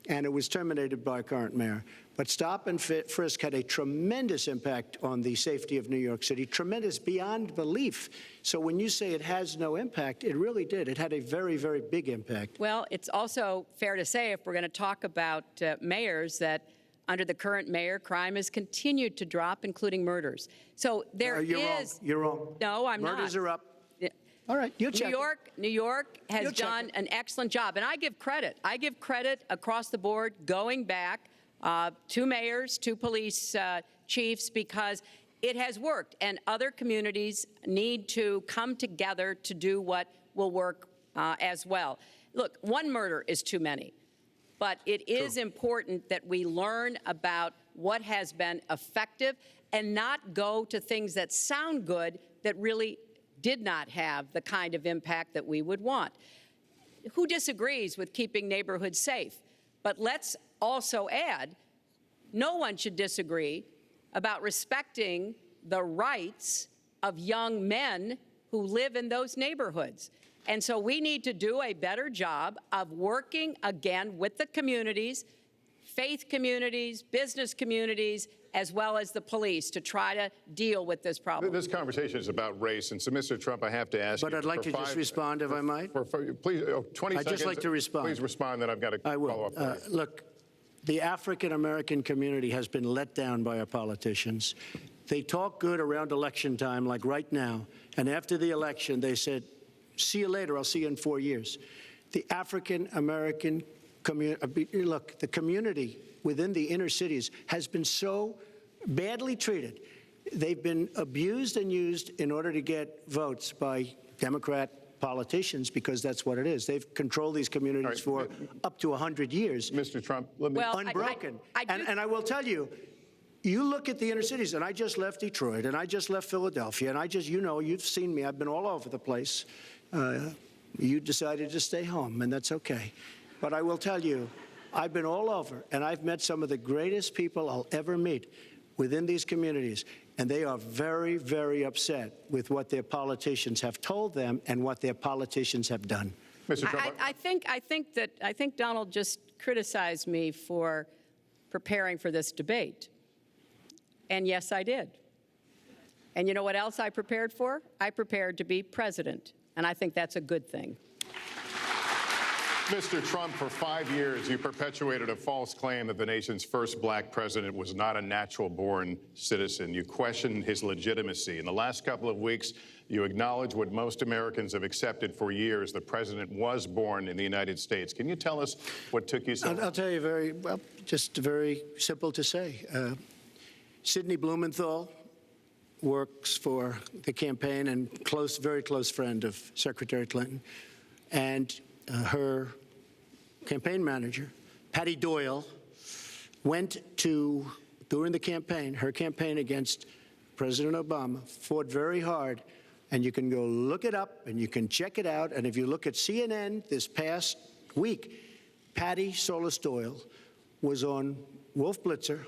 and it was terminated by current mayor. But stop and frisk had a tremendous impact on the safety of New York City, tremendous beyond belief. So when you say it has no impact, it really did. It had a very, very big impact. Well, it's also fair to say, if we're going to talk about mayors, that under the current mayor, crime has continued to drop, including murders. So there You're is. wrong. You're wrong. No, I'm not. Murders are up. All right, you check. New York has done an excellent job, and I give credit. I give credit across the board, going back to mayors, to police chiefs, because it has worked, and other communities need to come together to do what will work as well. Look, one murder is too many, but it is important that we learn about what has been effective and not go to things that sound good that really did not have the kind of impact that we would want. Who disagrees with keeping neighborhoods safe? But let's also add, no one should disagree about respecting the rights of young men who live in those neighborhoods. And so we need to do a better job of working again with the communities, faith communities, business communities, as well as the police, to try to deal with this problem. This conversation is about race, and so, Mr. Trump, I have to ask you. But I'd like to just respond, if I might. Please, 20 I'd seconds. just like to respond. Please respond, then I've got to follow up. I will. Look, the African-American community has been let down by our politicians. They talk good around election time, like right now, and after the election, they said, see you later, I'll see you in 4 years. The African-American community, look, the community within the inner cities has been so badly treated. They've been abused and used in order to get votes by Democrat politicians, because that's what it is. They've controlled these communities for up to 100 years. Mr. Trump, let me... Unbroken. And I will tell you, you look at the inner cities, and I just left Detroit, and I just left Philadelphia, and I just, you know, you've seen me. I've been all over the place. You decided to stay home, and that's okay. But I will tell you, I've been all over, and I've met some of the greatest people I'll ever meet within these communities, and they are very, very upset with what their politicians have told them and what their politicians have done. Mr. Trump, I think Donald just criticized me for preparing for this debate. And yes, I did. And you know what else I prepared for? I prepared to be president, and I think that's a good thing. Mr. Trump, for 5 years, you perpetuated a false claim that the nation's first black president was not a natural-born citizen. You questioned his legitimacy. In the last couple of weeks, you acknowledged what most Americans have accepted for years: the president was born in the United States. Can you tell us what took you so long? I'll tell you just very simple to say. Sidney Blumenthal works for the campaign and very close friend of Secretary Clinton. and her campaign manager, Patty Doyle, went to, during the campaign, her campaign against President Obama, fought very hard. And you can go look it up and you can check it out. And if you look at CNN this past week, Patty Solis Doyle was on Wolf Blitzer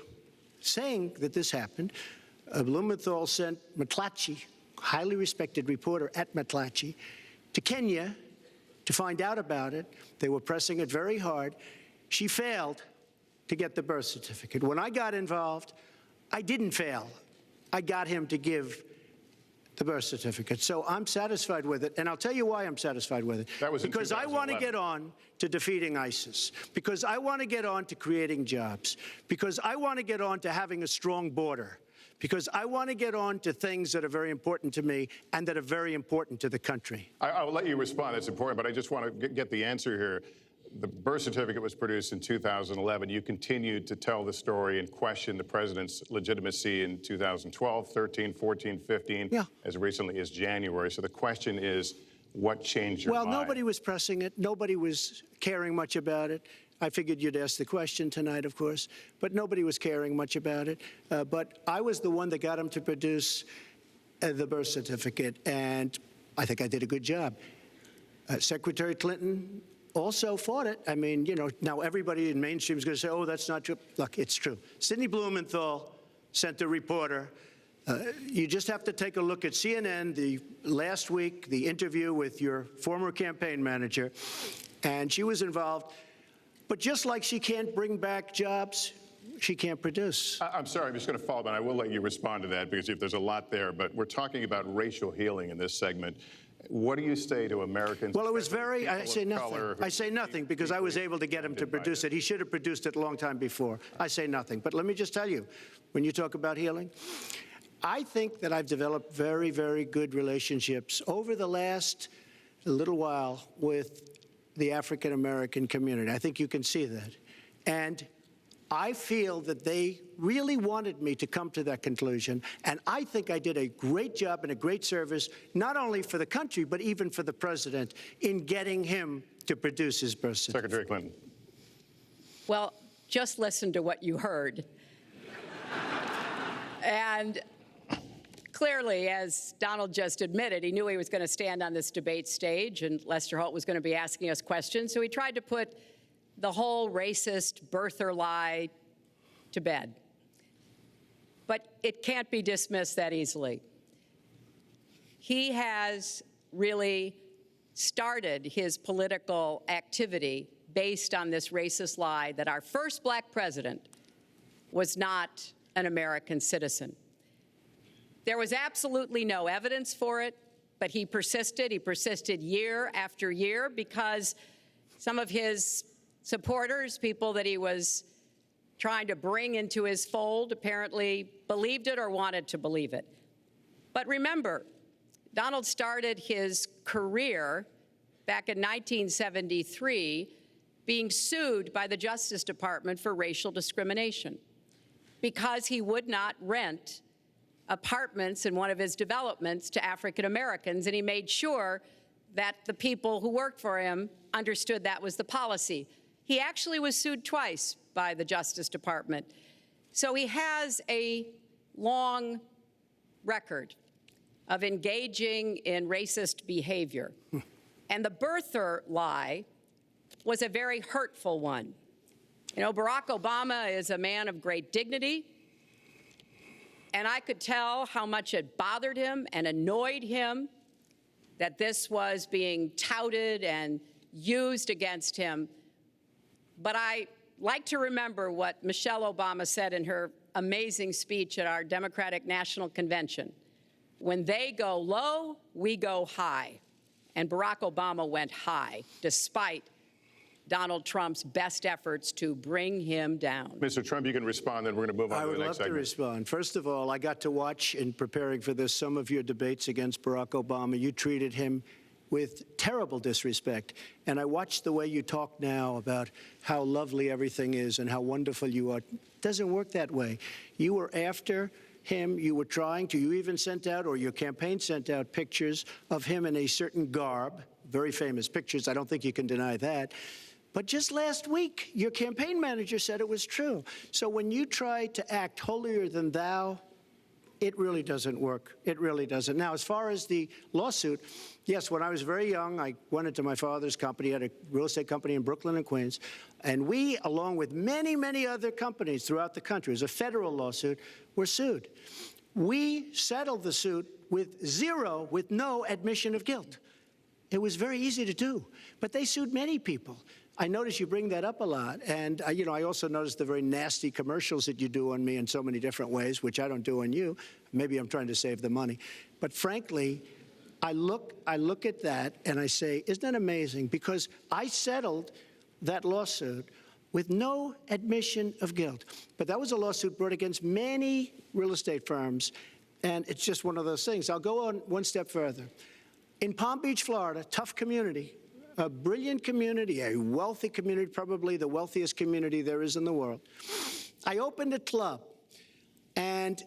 saying that this happened. Blumenthal sent McClatchy, highly respected reporter at McClatchy, to Kenya to find out about it. They were pressing it very hard. She failed to get the birth certificate. When I got involved, I didn't fail. I got him to give the birth certificate. So I'm satisfied with it, and I'll tell you why I'm satisfied with it. That was in because I want to 2011. get on to defeating ISIS, because I want to get on to creating jobs, because I want to get on to having a strong border, because I want to get on to things that are very important to me and that are very important to the country. I'll let you respond. That's important, but I just want to get the answer here. The birth certificate was produced in 2011. You continued to tell the story and question the president's legitimacy in 2012, 13, 14, 15, as recently as January. So the question is, what changed your mind? Well, nobody was pressing it. Nobody was caring much about it. I figured you'd ask the question tonight, of course, but nobody was caring much about it. But I was the one that got him to produce the birth certificate, and I think I did a good job. Secretary Clinton also fought it. I mean, you know, now everybody in mainstream is going to say, oh, that's not true. Look, it's true. Sidney Blumenthal sent a reporter. You just have to take a look at CNN last week, the interview with your former campaign manager, and she was involved. But just like she can't bring back jobs, she can't produce. I'm sorry, I'm just going to follow up, and I will let you respond to that because there's a lot there. But we're talking about racial healing in this segment. What do you say to Americans? Well, it was very, I say nothing. I say nothing because I was able to get him to produce it. He should have produced it a long time before. I say nothing. But let me just tell you, when you talk about healing, I think that I've developed very, very good relationships over the last little while with the African-American community. I think you can see that. And I feel that they really wanted me to come to that conclusion, and I think I did a great job and a great service, not only for the country, but even for the president, in getting him to produce his birth certificate. Secretary Clinton. Well, just listen to what you heard. And clearly, as Donald just admitted, he knew he was going to stand on this debate stage and Lester Holt was going to be asking us questions, so he tried to put the whole racist birther lie to bed. But it can't be dismissed that easily. He has really started his political activity based on this racist lie that our first black president was not an American citizen. There was absolutely no evidence for it, but he persisted. He persisted year after year because some of his supporters, people that he was trying to bring into his fold, apparently believed it or wanted to believe it. But remember, Donald started his career back in 1973 being sued by the Justice Department for racial discrimination because he would not rent apartments in one of his developments to African Americans, and he made sure that the people who worked for him understood that was the policy. He actually was sued twice by the Justice Department. So he has a long record of engaging in racist behavior. And the birther lie was a very hurtful one. You know, Barack Obama is a man of great dignity, and I could tell how much it bothered him and annoyed him that this was being touted and used against him. But I like to remember what Michelle Obama said in her amazing speech at our Democratic National Convention. When they go low, we go high. And Barack Obama went high, despite Donald Trump's best efforts to bring him down. Mr. Trump, you can respond, then we're going to move on to the next segment. I would love to respond. First of all, I got to watch, in preparing for this, some of your debates against Barack Obama. You treated him with terrible disrespect. And I watched the way you talk now about how lovely everything is and how wonderful you are. It doesn't work that way. You were after him. You were trying to. You even sent out, or your campaign sent out, pictures of him in a certain garb, very famous pictures. I don't think you can deny that. But just last week, your campaign manager said it was true. So when you try to act holier than thou, it really doesn't work. It really doesn't. Now, as far as the lawsuit, yes, when I was very young, I went into my father's company, had a real estate company in Brooklyn and Queens, and we, along with many, many other companies throughout the country, it was a federal lawsuit, were sued. We settled the suit with no admission of guilt. It was very easy to do, but they sued many people. I notice you bring that up a lot, and I also notice the very nasty commercials that you do on me in so many different ways, which I don't do on you. Maybe I'm trying to save the money, but frankly, I look at that and I say, isn't that amazing? Because I settled that lawsuit with no admission of guilt. But that was a lawsuit brought against many real estate firms, and it's just one of those things. I'll go on one step further. In Palm Beach, Florida, tough community, a brilliant community, a wealthy community, probably the wealthiest community there is in the world. I opened a club and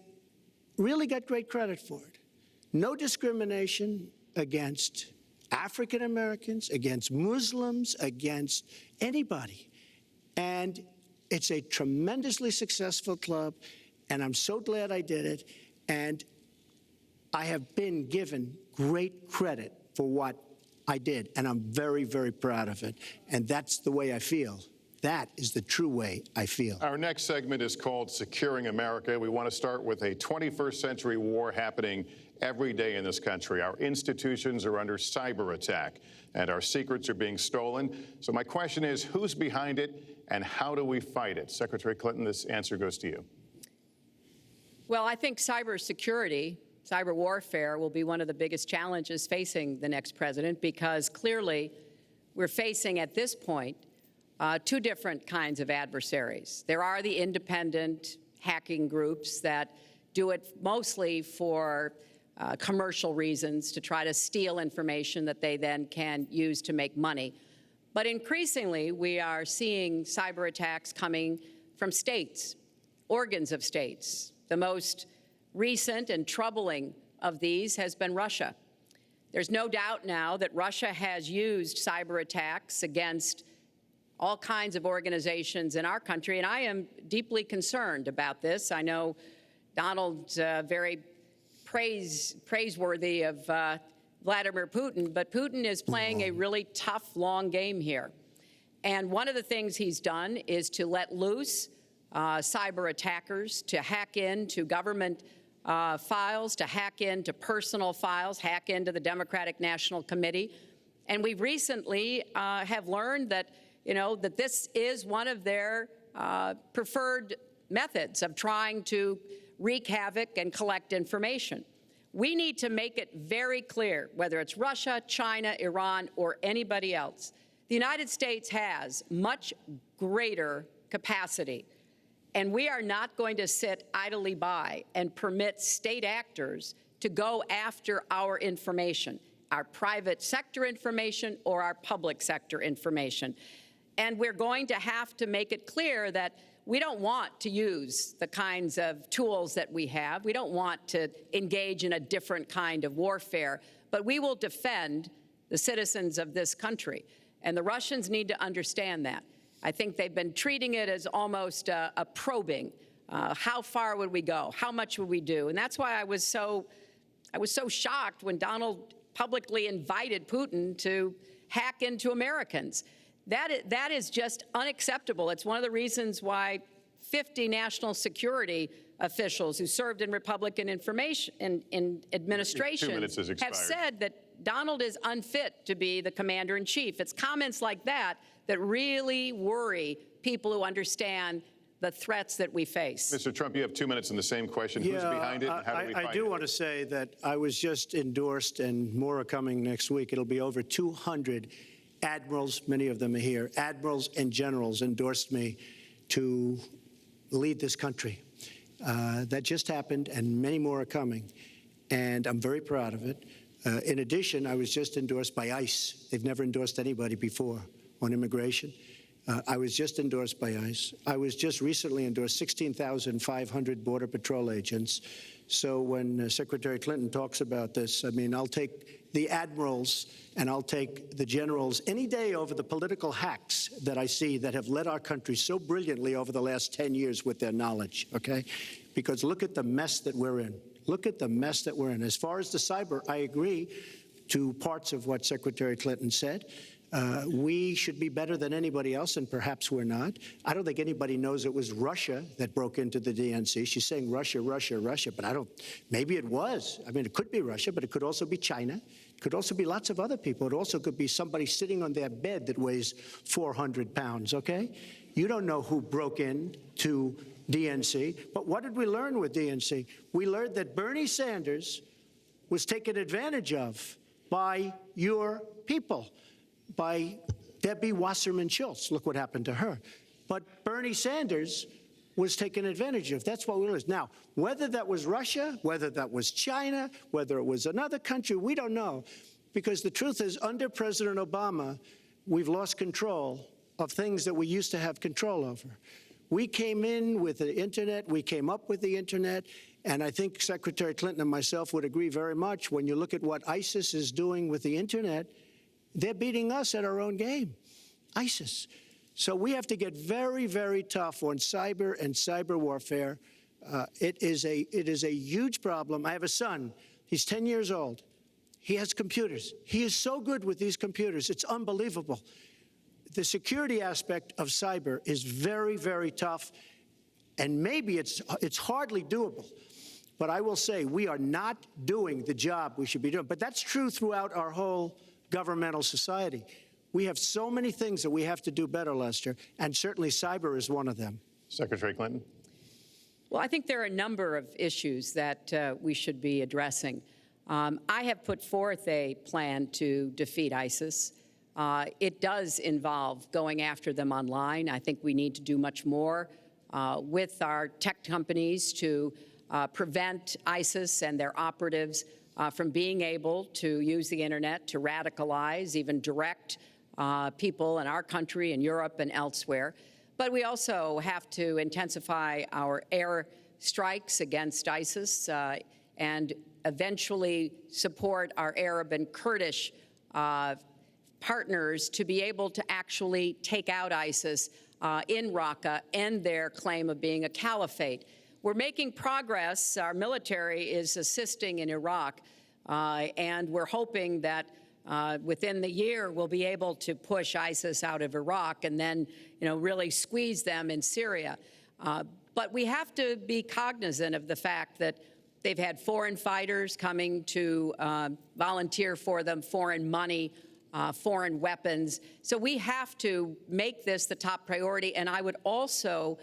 really got great credit for it. No discrimination against African Americans, against Muslims, against anybody. And it's a tremendously successful club, and I'm so glad I did it. And I have been given great credit for what I did, and I'm very, very proud of it. And that's the way I feel. That is the true way I feel. Our next segment is called Securing America. We want to start with a 21st century war happening every day in this country. Our institutions are under cyber attack, and our secrets are being stolen. So my question is, who's behind it, and how do we fight it? Secretary Clinton, this answer goes to you. Well, I think cybersecurity, cyber warfare will be one of the biggest challenges facing the next president, because clearly we're facing at this point two different kinds of adversaries. There are the independent hacking groups that do it mostly for commercial reasons, to try to steal information that they then can use to make money. But increasingly, we are seeing cyber attacks coming from states, organs of states. The most recent and troubling of these has been Russia. There's no doubt now that Russia has used cyber attacks against all kinds of organizations in our country, and I am deeply concerned about this. I know Donald's very praiseworthy of Vladimir Putin, but Putin is playing a really tough, long game here. And one of the things he's done is to let loose cyber attackers to hack into government files, to hack into personal files, hack into the Democratic National Committee. And we recently have learned that, that this is one of their preferred methods of trying to wreak havoc and collect information. We need to make it very clear, whether it's Russia, China, Iran, or anybody else, the United States has much greater capacity. And we are not going to sit idly by and permit state actors to go after our information, our private sector information or our public sector information. And we're going to have to make it clear that we don't want to use the kinds of tools that we have. We don't want to engage in a different kind of warfare, but we will defend the citizens of this country. And the Russians need to understand that. I think they've been treating it as almost a probing. How far would we go? How much would we do? And that's why I was so shocked when Donald publicly invited Putin to hack into Americans. That is just unacceptable. It's one of the reasons why 50 national security officials who served in Republican administrations have said that Donald is unfit to be the commander-in-chief. It's comments like that that really worry people who understand the threats that we face. Mr. Trump, you have 2 minutes in the same question. Who's behind it, and how do we fight it? I do want to say that I was just endorsed, and more are coming next week. It'll be over 200 admirals, many of them are here, admirals and generals endorsed me to lead this country. That just happened, and many more are coming, and I'm very proud of it. In addition, I was just endorsed by ICE. They've never endorsed anybody before on immigration. I was just endorsed by ICE. I was just recently endorsed 16,500 Border Patrol agents. So when Secretary Clinton talks about this, I mean, I'll take the admirals and I'll take the generals any day over the political hacks that I see that have led our country so brilliantly over the last 10 years with their knowledge, okay? Because look at the mess that we're in. Look at the mess that we're in. As far as the cyber, I agree to parts of what Secretary Clinton said. We should be better than anybody else, and perhaps we're not. I don't think anybody knows it was Russia that broke into the DNC. She's saying Russia, Russia, Russia, but maybe it was. I mean, it could be Russia, but it could also be China. It could also be lots of other people. It also could be somebody sitting on their bed that weighs 400 pounds, okay? You don't know who broke in to DNC. But what did we learn with DNC? We learned that Bernie Sanders was taken advantage of by your people, by Debbie Wasserman Schultz. Look what happened to her. But Bernie Sanders was taken advantage of. That's what we learned. Now, whether that was Russia, whether that was China, whether it was another country, we don't know. Because the truth is, under President Obama, we've lost control of things that we used to have control over. We came in with the Internet. We came up with the Internet. And I think Secretary Clinton and myself would agree very much when you look at what ISIS is doing with the Internet. They're beating us at our own game, ISIS. So we have to get very, very tough on cyber and cyber warfare. It is a huge problem. I have a son. He's 10 years old. He has computers. He is so good with these computers. It's unbelievable. The security aspect of cyber is very, very tough, and maybe it's hardly doable. But I will say we are not doing the job we should be doing. But that's true throughout our whole governmental society. We have so many things that we have to do better, Lester, and certainly cyber is one of them. Secretary Clinton. Well, I think there are a number of issues that we should be addressing. I have put forth a plan to defeat ISIS. It does involve going after them online. I think we need to do much more with our tech companies to prevent ISIS and their operatives from being able to use the Internet to radicalize, even direct people in our country and Europe and elsewhere. But we also have to intensify our air strikes against ISIS and eventually support our Arab and Kurdish partners to be able to actually take out ISIS in Raqqa and their claim of being a caliphate. We're making progress. Our military is assisting in Iraq, and we're hoping that within the year we'll be able to push ISIS out of Iraq and then, really squeeze them in Syria. But we have to be cognizant of the fact that they've had foreign fighters coming to volunteer for them, foreign money, foreign weapons. So we have to make this the top priority, and I would also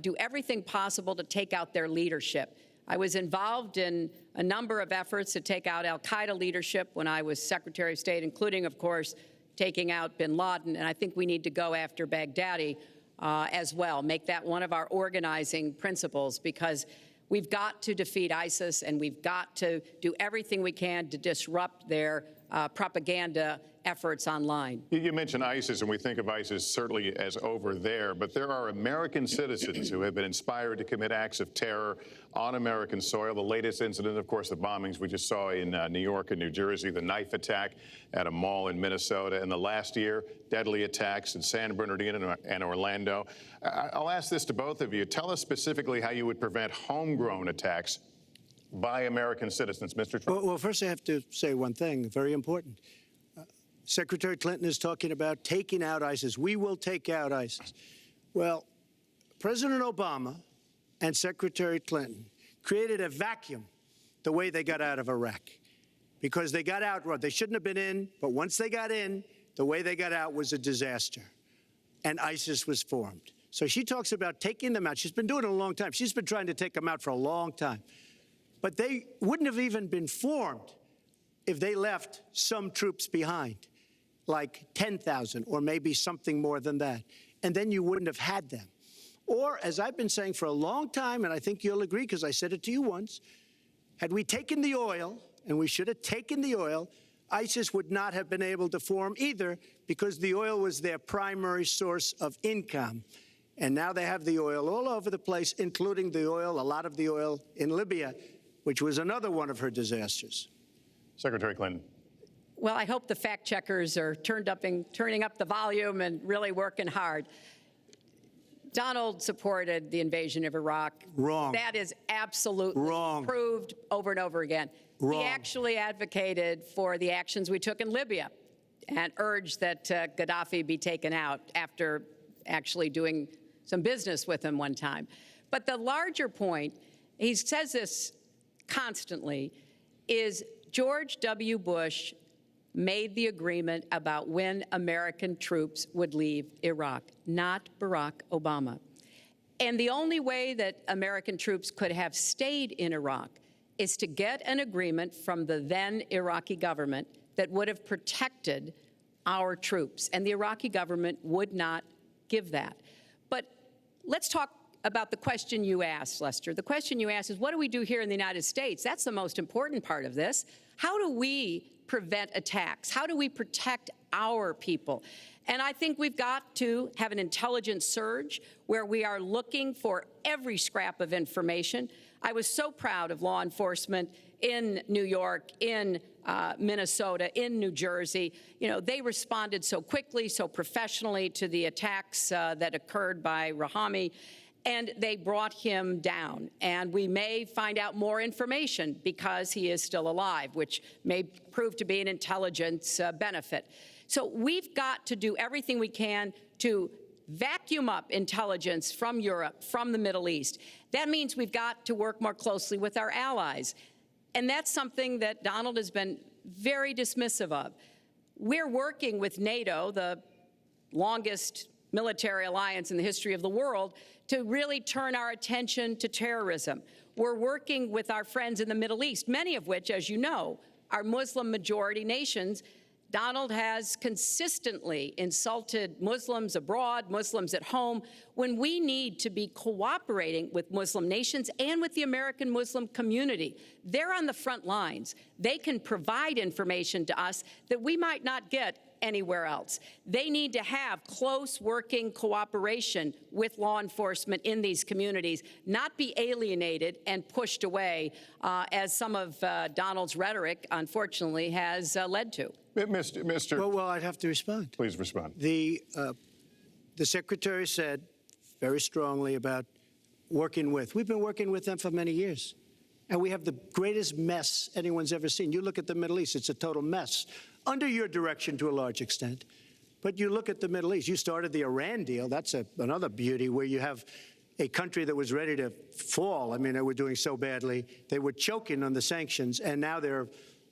do everything possible to take out their leadership. I was involved in a number of efforts to take out al-Qaeda leadership when I was Secretary of State, including, of course, taking out bin Laden. And I think we need to go after Baghdadi as well, make that one of our organizing principles, because we've got to defeat ISIS, and we've got to do everything we can to disrupt their propaganda efforts online. You mentioned ISIS, and we think of ISIS certainly as over there, but there are American citizens who have been inspired to commit acts of terror on American soil. The latest incident, of course, the bombings we just saw in New York and New Jersey, the knife attack at a mall in Minnesota, and the last year, deadly attacks in San Bernardino and Orlando. I'll ask this to both of you. Tell us specifically how you would prevent homegrown attacks by American citizens, Mr. Trump. Well, first I have to say one thing, very important. Secretary Clinton is talking about taking out ISIS. We will take out ISIS. Well, President Obama and Secretary Clinton created a vacuum the way they got out of Iraq, because they got out, they shouldn't have been in, but once they got in, the way they got out was a disaster, and ISIS was formed. So she talks about taking them out. She's been doing it a long time. She's been trying to take them out for a long time. But they wouldn't have even been formed if they left some troops behind, like 10,000 or maybe something more than that. And then you wouldn't have had them. Or, as I've been saying for a long time, and I think you'll agree because I said it to you once, had we taken the oil, and we should have taken the oil, ISIS would not have been able to form either, because the oil was their primary source of income. And now they have the oil all over the place, including the oil, a lot of the oil in Libya, which was another one of her disasters. Secretary Clinton. Well, I hope the fact checkers are turning up the volume and really working hard. Donald supported the invasion of Iraq. Wrong. That is absolutely Wrong. proved over and over again. Wrong. He actually advocated for the actions we took in Libya and urged that Gaddafi be taken out after actually doing some business with him one time. But the larger point, he says this constantly, is George W. Bush made the agreement about when American troops would leave Iraq, not Barack Obama. And the only way that American troops could have stayed in Iraq is to get an agreement from the then Iraqi government that would have protected our troops. And the Iraqi government would not give that. But let's talk about the question you asked, Lester. The question you asked is, what do we do here in the United States? That's the most important part of this. How do we prevent attacks? How do we protect our people? And I think we've got to have an intelligence surge where we are looking for every scrap of information. I was so proud of law enforcement in New York, in Minnesota, in New Jersey. You know, they responded so quickly, so professionally to the attacks that occurred by Rahami, and they brought him down. And we may find out more information because he is still alive, which may prove to be an intelligence benefit. So we've got to do everything we can to vacuum up intelligence from Europe, from the Middle East. That means we've got to work more closely with our allies. And that's something that Donald has been very dismissive of. We're working with NATO, the longest military alliance in the history of the world, to really turn our attention to terrorism. We're working with our friends in the Middle East, many of which, as you know, are Muslim-majority nations. Donald has consistently insulted Muslims abroad, Muslims at home, when we need to be cooperating with Muslim nations and with the American Muslim community. They're on the front lines. They can provide information to us that we might not get anywhere else. They need to have close working cooperation with law enforcement in these communities, not be alienated and pushed away, as some of Donald's rhetoric, unfortunately, has led to. Mr. Well, I'd have to respond. Please respond. The Secretary said very strongly about working with. We've been working with them for many years. And we have the greatest mess anyone's ever seen. You look at the Middle East, it's a total mess. Under your direction to a large extent. But you look at the Middle East. You started the Iran deal. That's another beauty where you have a country that was ready to fall. I mean, they were doing so badly. They were choking on the sanctions, and now they're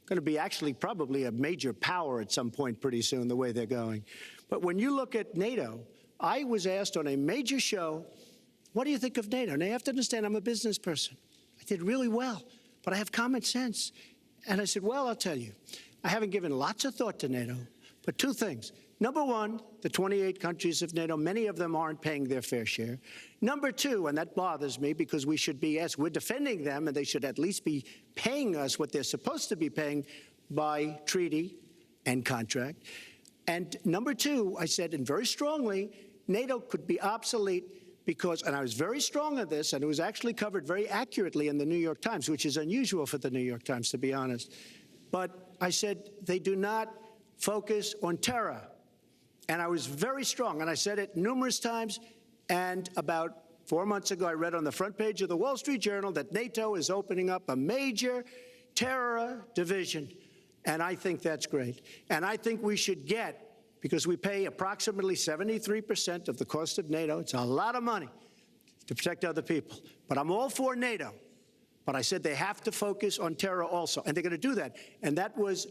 going to be actually probably a major power at some point pretty soon, the way they're going. But when you look at NATO, I was asked on a major show, what do you think of NATO? Now, you have to understand, I'm a business person. I did really well, but I have common sense. And I said, well, I'll tell you, I haven't given lots of thought to NATO, but two things. Number one, the 28 countries of NATO, many of them aren't paying their fair share. Number two, and that bothers me because we should be, yes, we're defending them, and they should at least be paying us what they're supposed to be paying by treaty and contract. And number two, I said, and very strongly, NATO could be obsolete because, and I was very strong on this, and it was actually covered very accurately in the New York Times, which is unusual for the New York Times, to be honest. But I said they do not focus on terror. And I was very strong, and I said it numerous times. And about 4 months ago, I read on the front page of the Wall Street Journal that NATO is opening up a major terror division. And I think that's great. And I think we should get, because we pay approximately 73% of the cost of NATO. It's a lot of money to protect other people. But I'm all for NATO. But I said they have to focus on terror also. And they're going to do that. And that was,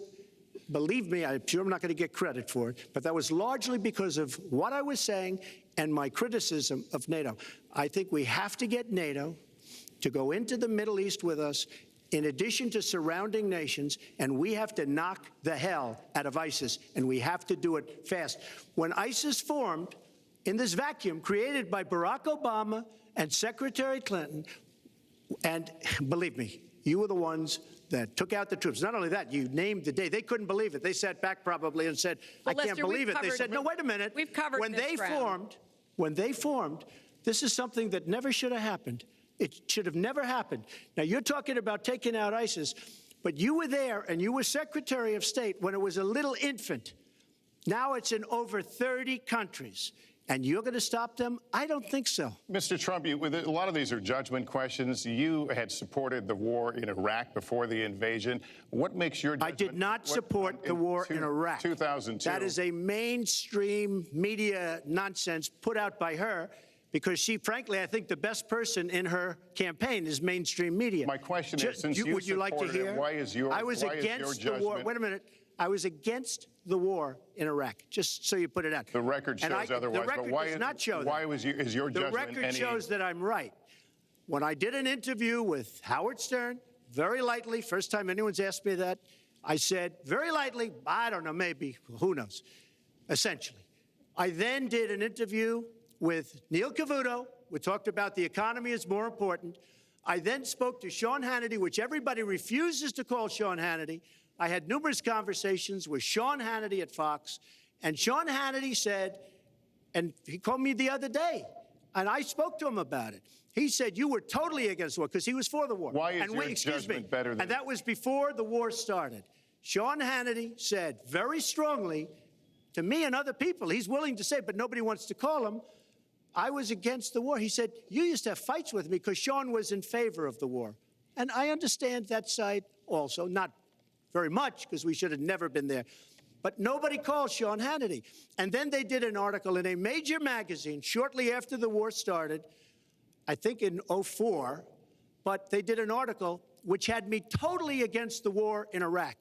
believe me, I'm sure I'm not going to get credit for it, but that was largely because of what I was saying and my criticism of NATO. I think we have to get NATO to go into the Middle East with us in addition to surrounding nations, and we have to knock the hell out of ISIS, and we have to do it fast. When ISIS formed in this vacuum created by Barack Obama and Secretary Clinton, and believe me, you were the ones that took out the troops. Not only that, you named the day. They couldn't believe it. They sat back probably and said, I can't believe it. They said, no, wait a minute. We've covered when they formed, this is something that never should have happened. It should have never happened. Now, you're talking about taking out ISIS. But you were there, and you were Secretary of State when it was a little infant. Now it's in over 30 countries. And you're going to stop them? I don't think so. Mr. Trump, a lot of these are judgment questions. You had supported the war in Iraq before the invasion. What makes your judgment? I did not support the war in Iraq. 2002. That is a mainstream media nonsense put out by her because she, frankly, I think the best person in her campaign is mainstream media. My question is, since you would you like to supported it, hear? why is your I was against the war. judgment- Wait a minute. I was against the war in Iraq, just so you put it out. The record shows otherwise, The record but why does not show that. Why is your The judgment record any... shows that I'm right. When I did an interview with Howard Stern, very lightly, first time anyone's asked me that, I said, very lightly, I don't know, maybe, who knows, essentially. I then did an interview with Neil Cavuto. We talked about the economy is more important. I then spoke to Sean Hannity, which everybody refuses to call Sean Hannity. I had numerous conversations with Sean Hannity at Fox, and Sean Hannity said, and he called me the other day, and I spoke to him about it. He said, you were totally against the war, because he was for the war. Why is your judgment better than... And that was before the war started. Sean Hannity said very strongly to me and other people, he's willing to say, but nobody wants to call him, I was against the war. He said, you used to have fights with me because Sean was in favor of the war. And I understand that side also, not very much, because we should have never been there. But nobody called Sean Hannity. And then they did an article in a major magazine shortly after the war started, I think in '04, but they did an article which had me totally against the war in Iraq.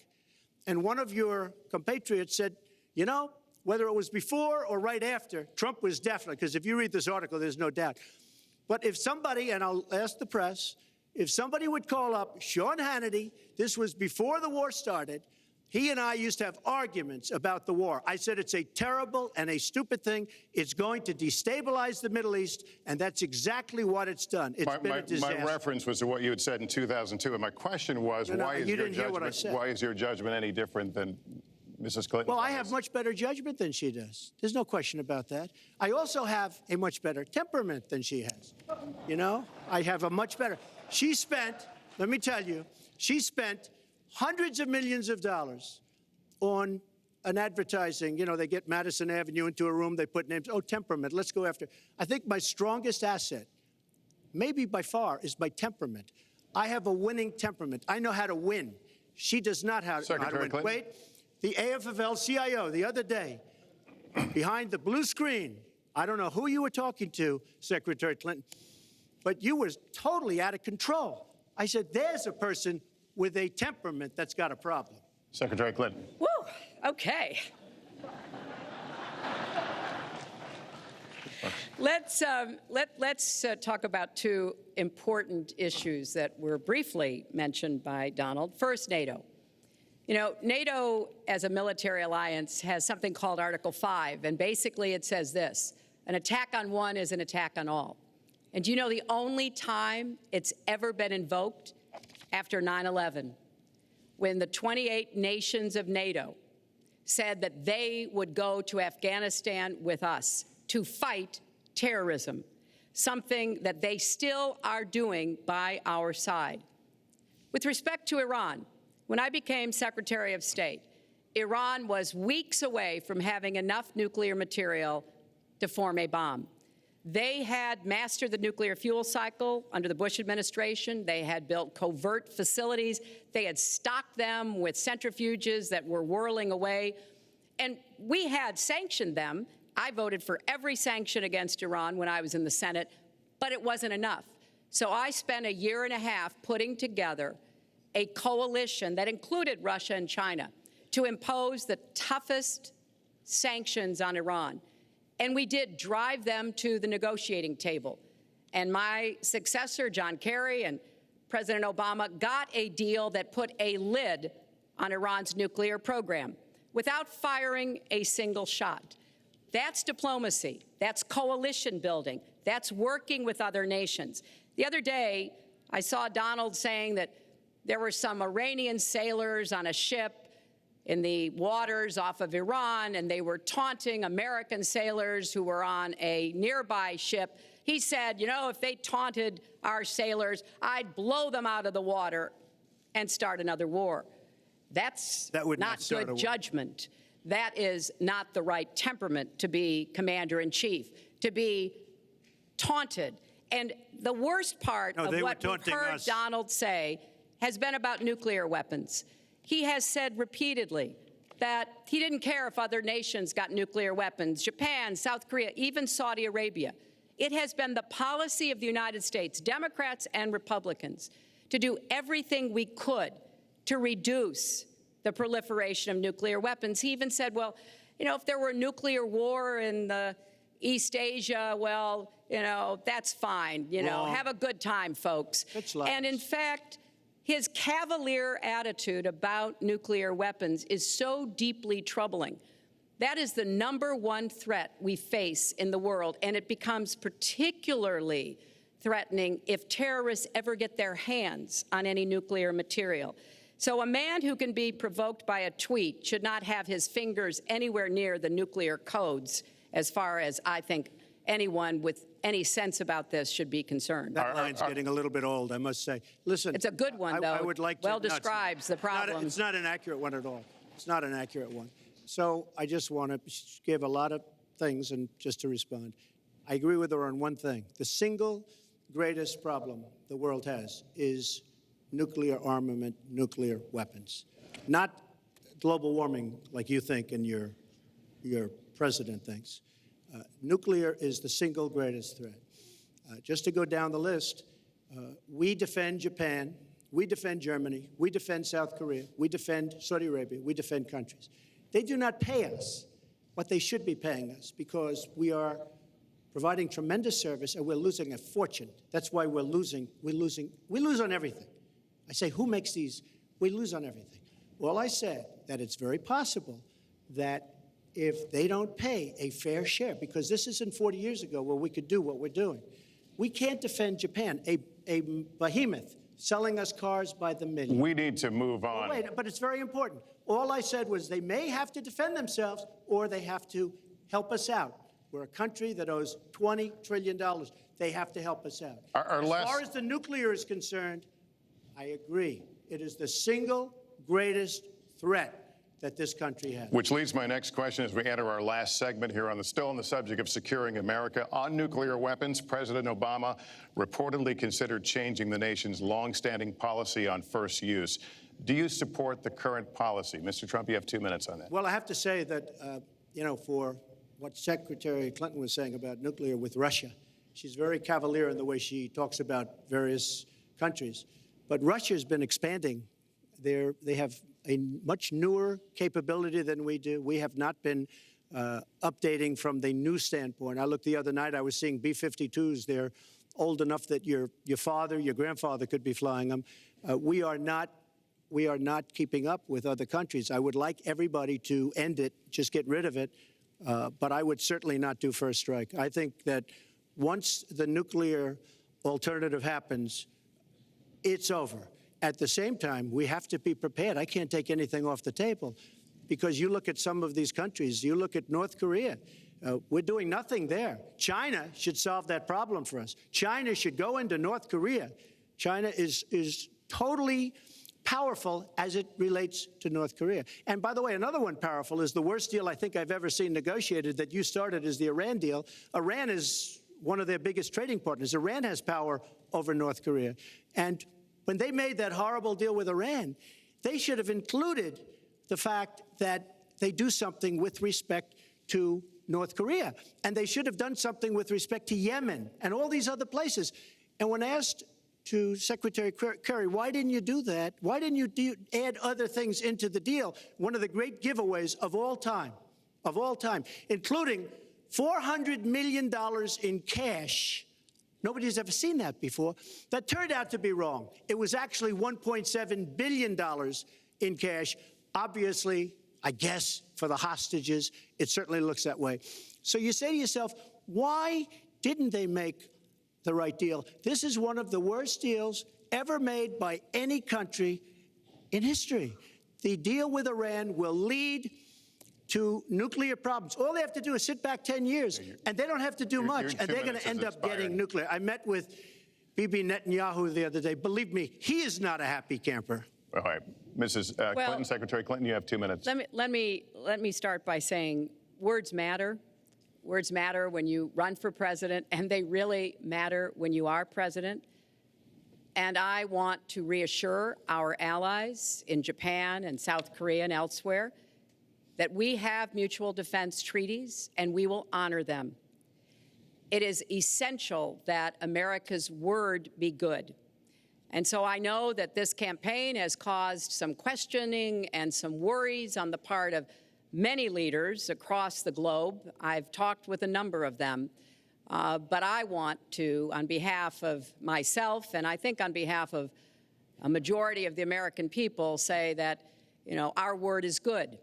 And one of your compatriots said, you know, whether it was before or right after, Trump was definitely, because if you read this article, there's no doubt. But if somebody, and I'll ask the press, if somebody would call up Sean Hannity, this was before the war started, he and I used to have arguments about the war. I said it's a terrible and a stupid thing. It's going to destabilize the Middle East, and that's exactly what it's done. It's been a disaster. My reference was to what you had said in 2002, and my question was, why is your judgment any different than Mrs. Clinton? Well, I have much better judgment than she does. There's no question about that. I also have a much better temperament than she has. You know, I have a much better... She spent, let me tell you, she spent hundreds of millions of dollars on an advertising. You know, they get Madison Avenue into a room, they put names. Oh, temperament, let's go after. I think my strongest asset, maybe by far, is my temperament. I have a winning temperament. I know how to win. She does not know how to win. Clinton. Wait, the AFL-CIO the other day, behind the blue screen, I don't know who you were talking to, Secretary Clinton, but you were totally out of control. I said, there's a person with a temperament that's got a problem. Secretary Clinton. Woo, okay. Let's talk about two important issues that were briefly mentioned by Donald. First, NATO. You know, NATO as a military alliance has something called Article 5, and basically it says this: an attack on one is an attack on all. And do you know the only time it's ever been invoked? After 9/11, when the 28 nations of NATO said that they would go to Afghanistan with us to fight terrorism, something that they still are doing by our side. With respect to Iran, when I became Secretary of State, Iran was weeks away from having enough nuclear material to form a bomb. They had mastered the nuclear fuel cycle under the Bush administration. They had built covert facilities. They had stocked them with centrifuges that were whirling away. And we had sanctioned them. I voted for every sanction against Iran when I was in the Senate, but it wasn't enough. So I spent a year and a half putting together a coalition that included Russia and China to impose the toughest sanctions on Iran. And we did drive them to the negotiating table. And my successor, John Kerry, and President Obama got a deal that put a lid on Iran's nuclear program without firing a single shot. That's diplomacy. That's coalition building. That's working with other nations. The other day, I saw Donald saying that there were some Iranian sailors on a ship in the waters off of Iran, and they were taunting American sailors who were on a nearby ship. He said, you know, if they taunted our sailors, I'd blow them out of the water. and start another war. That's That would not not start a good war. judgment. That is not the right temperament to be commander-in-chief, to be taunted. And the worst part No, of they were what we've taunting heard us. Donald say has been about nuclear weapons. He has said repeatedly that he didn't care if other nations got nuclear weapons, Japan, South Korea, even Saudi Arabia. It has been the policy of the United States, Democrats and Republicans, to do everything we could to reduce the proliferation of nuclear weapons. He even said, well, you know, if there were a nuclear war in East Asia, well, you know, that's fine. You know, Wrong. have a good time, folks. That's lies. And in fact, his cavalier attitude about nuclear weapons is so deeply troubling. That is the #1 threat we face in the world, and it becomes particularly threatening if terrorists ever get their hands on any nuclear material. So a man who can be provoked by a tweet should not have his fingers anywhere near the nuclear codes, as far as I think anyone with any sense about this should be concerned. That line's getting a little bit old, I must say. Listen, It's a good one, though. I would like to. Well no, it's not. describes the problem. It's not an accurate one at all. It's not an accurate one. So I just want to give a lot of things and just to respond. I agree with her on one thing. The single greatest problem the world has is nuclear armament, nuclear weapons. Not global warming like you think and your president thinks. Nuclear is the single greatest threat. Just to go down the list, we defend Japan, we defend Germany, we defend South Korea, we defend Saudi Arabia, we defend countries. They do not pay us what they should be paying us because we are providing tremendous service and we're losing a fortune. That's why we're losing. We lose on everything. I say, who makes these? We lose on everything. Well, I said that it's very possible that if they don't pay a fair share, because this isn't 40 years ago where we could do what we're doing. We can't defend Japan, a behemoth selling us cars by the million. We need to move on. Wait, but it's very important. All I said was they may have to defend themselves or they have to help us out. We're a country that owes $20 trillion. They have to help us out. As far as the nuclear is concerned, I agree. It is the single greatest threat that this country has. Which leads my next question as we enter our last segment here still on the subject of securing America. On nuclear weapons, President Obama reportedly considered changing the nation's longstanding policy on first use. Do you support the current policy? Mr. Trump, you have 2 minutes on that. Well, I have to say that, for what Secretary Clinton was saying about nuclear with Russia, she's very cavalier in the way she talks about various countries. But Russia's been expanding. They have a much newer capability than we do. We have not been updating from the new standpoint. I looked the other night, I was seeing B-52s. They're old enough that your father, your grandfather could be flying them. We are not keeping up with other countries. I would like everybody to end it, just get rid of it, but I would certainly not do first strike. I think that once the nuclear alternative happens, it's over. At the same time, we have to be prepared. I can't take anything off the table because you look at some of these countries. You look at North Korea. We're doing nothing there. China should solve that problem for us. China should go into North Korea. China is totally powerful as it relates to North Korea. And by the way, another one powerful is the worst deal I think I've ever seen negotiated that you started is the Iran deal. Iran is one of their biggest trading partners. Iran has power over North Korea. And when they made that horrible deal with Iran, they should have included the fact that they do something with respect to North Korea. And they should have done something with respect to Yemen and all these other places. And when asked to Secretary Kerry, why didn't you do that? Why didn't you add other things into the deal? One of the great giveaways of all time, including $400 million in cash. Nobody's ever seen that before. That turned out to be wrong. It was actually $1.7 billion in cash. Obviously, I guess, for the hostages, it certainly looks that way. So you say to yourself, why didn't they make the right deal? This is one of the worst deals ever made by any country in history. The deal with Iran will lead to nuclear problems. All they have to do is sit back 10 years, and they don't have to do much, and they're going to end up getting nuclear. I met with Bibi Netanyahu the other day. Believe me, he is not a happy camper. All right. Mrs. Clinton, Secretary Clinton, you have 2 minutes. Let me start by saying words matter. Words matter when you run for president, and they really matter when you are president. And I want to reassure our allies in Japan and South Korea and elsewhere that we have mutual defense treaties and we will honor them. It is essential that America's word be good. And so I know that this campaign has caused some questioning and some worries on the part of many leaders across the globe. I've talked with a number of them. But I want to, on behalf of myself, and I think on behalf of a majority of the American people, say that, our word is good.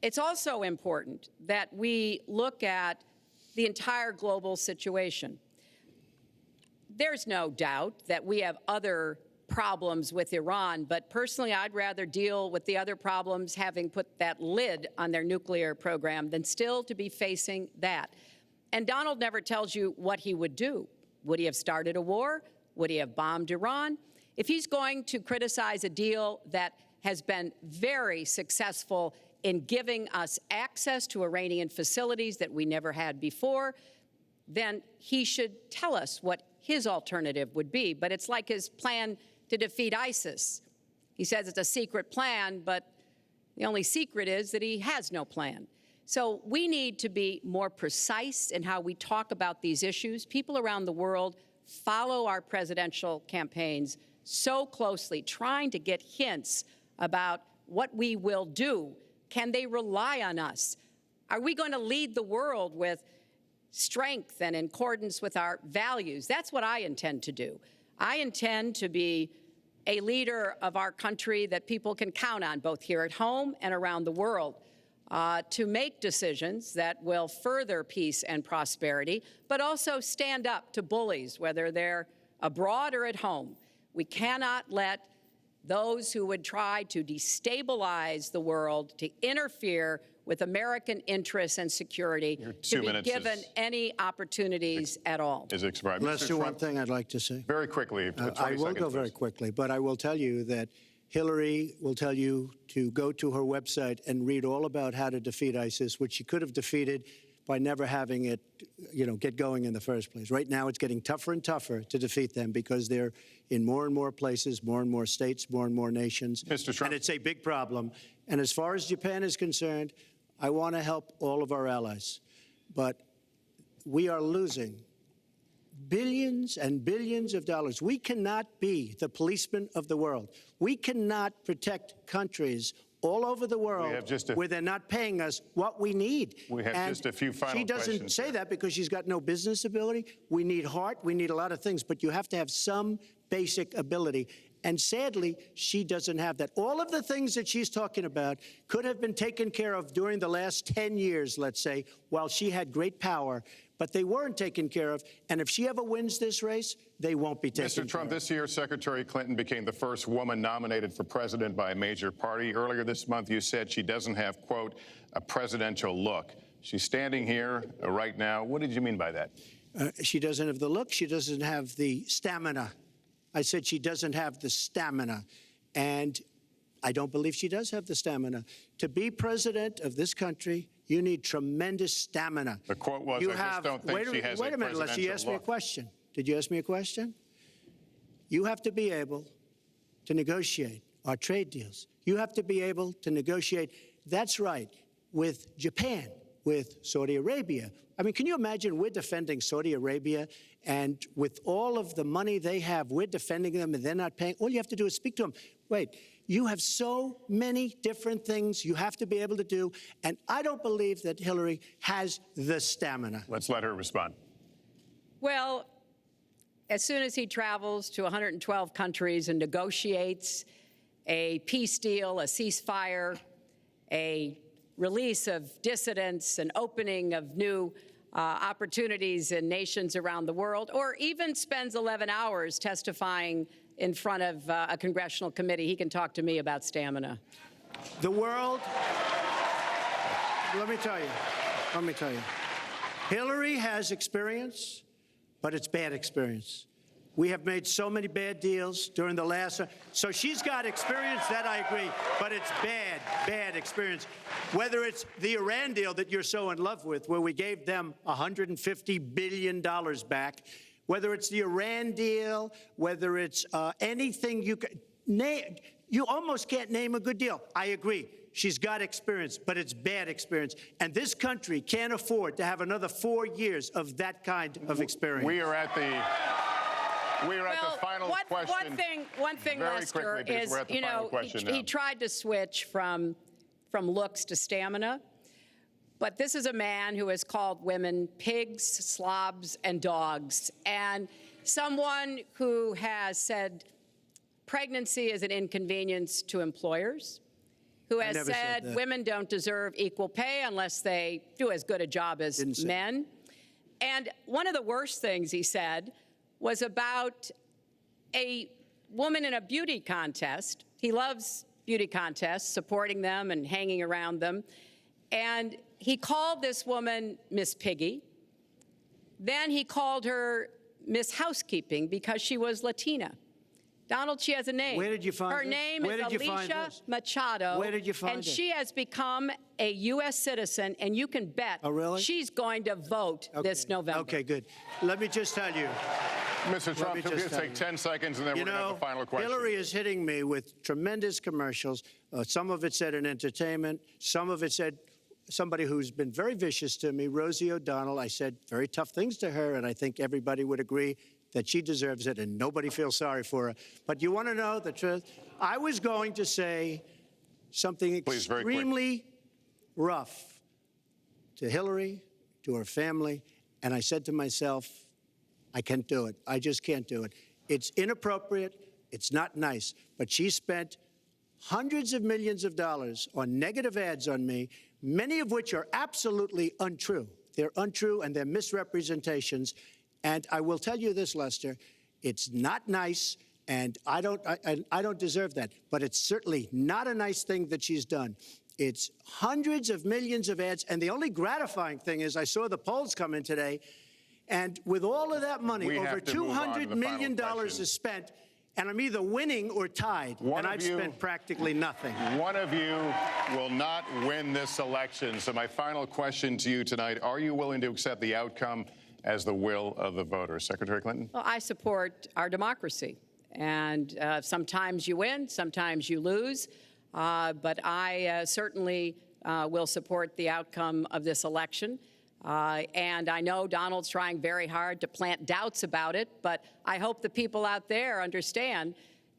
It's also important that we look at the entire global situation. There's no doubt that we have other problems with Iran, but personally, I'd rather deal with the other problems having put that lid on their nuclear program than still to be facing that. And Donald never tells you what he would do. Would he have started a war? Would he have bombed Iran? If he's going to criticize a deal that has been very successful in giving us access to Iranian facilities that we never had before, then he should tell us what his alternative would be. But it's like his plan to defeat ISIS. He says it's a secret plan, but the only secret is that he has no plan. So we need to be more precise in how we talk about these issues. People around the world follow our presidential campaigns so closely, trying to get hints about what we will do. Can they rely on us? Are we going to lead the world with strength and in accordance with our values? That's what I intend to do. I intend to be a leader of our country that people can count on, both here at home and around the world. To make decisions that will further peace and prosperity, but also stand up to bullies, whether they're abroad or at home. We cannot let those who would try to destabilize the world, to interfere with American interests and security, to be given any opportunities at all. Is expired. Lester, one thing I'd like to say. Very quickly. I will go very quickly, but I will tell you that Hillary will tell you to go to her website and read all about how to defeat ISIS, which she could have defeated by never having it, get going in the first place. Right now, it's getting tougher and tougher to defeat them because they're in more and more places, more and more states, more and more nations. Mr. Trump. And it's a big problem. And as far as Japan is concerned, I want to help all of our allies. But we are losing billions and billions of dollars. We cannot be the policemen of the world. We cannot protect countries all over the world where they're not paying us what we need. We have just a few final questions. She doesn't say that because she's got no business ability. We need heart. We need a lot of things. But you have to have some basic ability. And sadly, she doesn't have that. All of the things that she's talking about could have been taken care of during the last 10 years, let's say, while she had great power. But they weren't taken care of. And if she ever wins this race, they won't be taken care of. Mr. Trump, this year, Secretary Clinton became the first woman nominated for president by a major party. Earlier this month, you said she doesn't have, quote, a presidential look. She's standing here right now. What did you mean by that? She doesn't have the look. She doesn't have the stamina. I said she doesn't have the stamina. And I don't believe she does have the stamina. To be president of this country, you need tremendous stamina. The quote was, I just don't think she has a presidential look. Wait a minute, Leslie, you asked me a question. Did you ask me a question? You have to be able to negotiate our trade deals. You have to be able to negotiate, that's right, with Japan, with Saudi Arabia. I mean, can you imagine we're defending Saudi Arabia, and with all of the money they have, we're defending them and they're not paying? All you have to do is speak to them. Wait, you have so many different things you have to be able to do, and I don't believe that Hillary has the stamina. Let's let her respond. Well, as soon as he travels to 112 countries and negotiates a peace deal, a ceasefire, a release of dissidents, an opening of new opportunities in nations around the world, or even spends 11 hours testifying in front of a congressional committee, he can talk to me about stamina. The world, let me tell you, Hillary has experience, but it's bad experience. We have made so many bad deals during the last. So she's got experience, that I agree, but it's bad experience. Whether it's the Iran deal that you're so in love with, where we gave them $150 billion back, whether it's the Iran deal, whether it's anything you can name, you almost can't name a good deal. I agree. She's got experience, but it's bad experience. And this country can't afford to have another 4 years of that kind of experience. We are at the final question. One thing, Very Lester, quickly, because is, we're at the you final know, question he now. tried to switch from looks to stamina. But this is a man who has called women pigs, slobs, and dogs, and someone who has said pregnancy is an inconvenience to employers, who has never said said that. women don't deserve equal pay unless they do as good a job as Didn't say men. And one of the worst things he said was about a woman in a beauty contest. He loves beauty contests, supporting them and hanging around them. And he called this woman Miss Piggy. Then he called her Miss Housekeeping because she was Latina. Donald, she has a name. Where did you find her this? name Where is did you find Alicia this? Machado. Where did you find and it? she has become a U.S. citizen, and you can bet really? she's going to vote this November. Okay, good. Let me just tell you. Mr. Trump, just just tell take you. 10 seconds, and then You we're going to have know, the final question. Hillary is hitting me with tremendous commercials. Some of it said in entertainment. Some of it said somebody who's been very vicious to me, Rosie O'Donnell. I said very tough things to her, and I think everybody would agree that she deserves it, and nobody feels sorry for her. But you want to know the truth? I was going to say something Please, very quick. extremely rough to Hillary, to her family, and I said to myself, I can't do it. I just can't do it. It's inappropriate. It's not nice. But she spent hundreds of millions of dollars on negative ads on me, many of which are absolutely untrue. They're untrue and they're misrepresentations. And I will tell you this, Lester, it's not nice, and I don't deserve that. But it's certainly not a nice thing that she's done. It's hundreds of millions of ads, and the only gratifying thing is I saw the polls come in today, and with all of that money, We over have to move on to $200 the million final question. is spent, and I'm either winning or tied, and I've spent practically nothing. One of you will not win this election. So my final question to you tonight, are you willing to accept the outcome as the will of the voters? Secretary Clinton? Well, I support our democracy. And sometimes you win, sometimes you lose. But I certainly will support the outcome of this election. And I know Donald's trying very hard to plant doubts about it, but I hope the people out there understand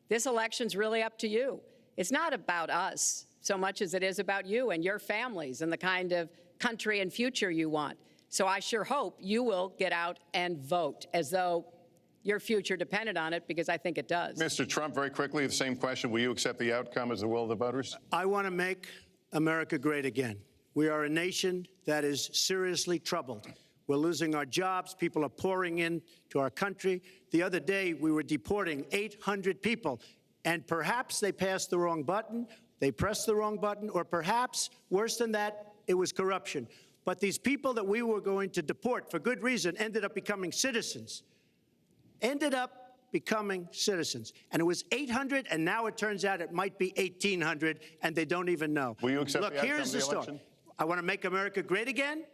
this election's really up to you. It's not about us so much as it is about you and your families and the kind of country and future you want. So I sure hope you will get out and vote as though your future depended on it, because I think it does. Mr. Trump, very quickly, the same question. Will you accept the outcome as the will of the voters? I want to make America great again. We are a nation that is seriously troubled. We're losing our jobs. People are pouring into our country. The other day, we were deporting 800 people, and perhaps they passed the wrong button, they pressed the wrong button, or perhaps, worse than that, it was corruption. But these people that we were going to deport for good reason ended up becoming citizens. And it was 800, and now it turns out it might be 1,800, and they don't even know. Will you accept Look, the outcome here's of the the story. election? I want to make America great again.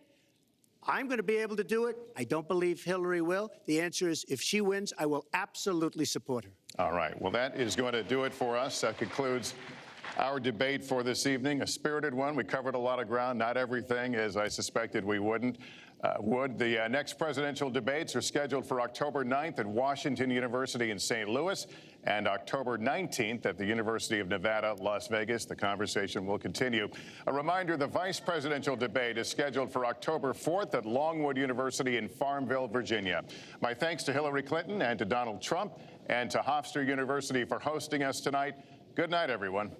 I'm going to be able to do it. I don't believe Hillary will. The answer is, if she wins, I will absolutely support her. All right. Well, that is going to do it for us. That concludes our debate for this evening. A spirited one. We covered a lot of ground, not everything, as I suspected we would. The next presidential debates are scheduled for October 9th at Washington University in St. Louis and October 19th at the University of Nevada, Las Vegas. The conversation will continue. A reminder, the vice presidential debate is scheduled for October 4th at Longwood University in Farmville, Virginia. My thanks to Hillary Clinton and to Donald Trump and to Hofstra University for hosting us tonight. Good night, everyone.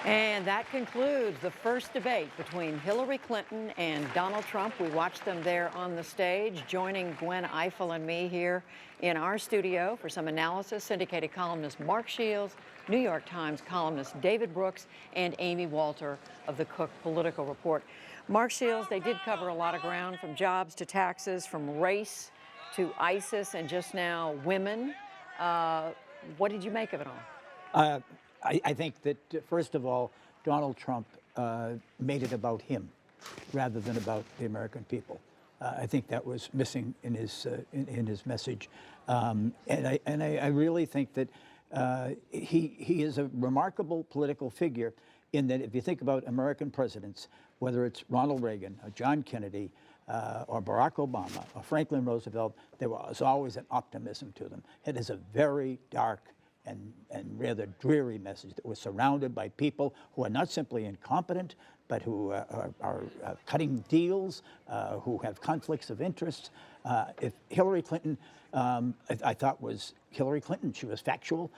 And that concludes the first debate between Hillary Clinton and Donald Trump. We watched them there on the stage, joining Gwen Ifill and me here in our studio for some analysis. Syndicated columnist Mark Shields, New York Times columnist David Brooks, and Amy Walter of the Cook Political Report. Mark Shields, they did cover a lot of ground, from jobs to taxes, from race to ISIS and just now women. What did you make of it all? I think that, first of all, Donald Trump made it about him rather than about the American people. I think that was missing in his message. And I really think that he is a remarkable political figure in that if you think about American presidents, whether it's Ronald Reagan or John Kennedy or Barack Obama or Franklin Roosevelt, there was always an optimism to them. It is a very dark and rather dreary message that was surrounded by people who are not simply incompetent, but who are cutting deals, who have conflicts of interest. If Hillary Clinton, I thought was Hillary Clinton. She was factual.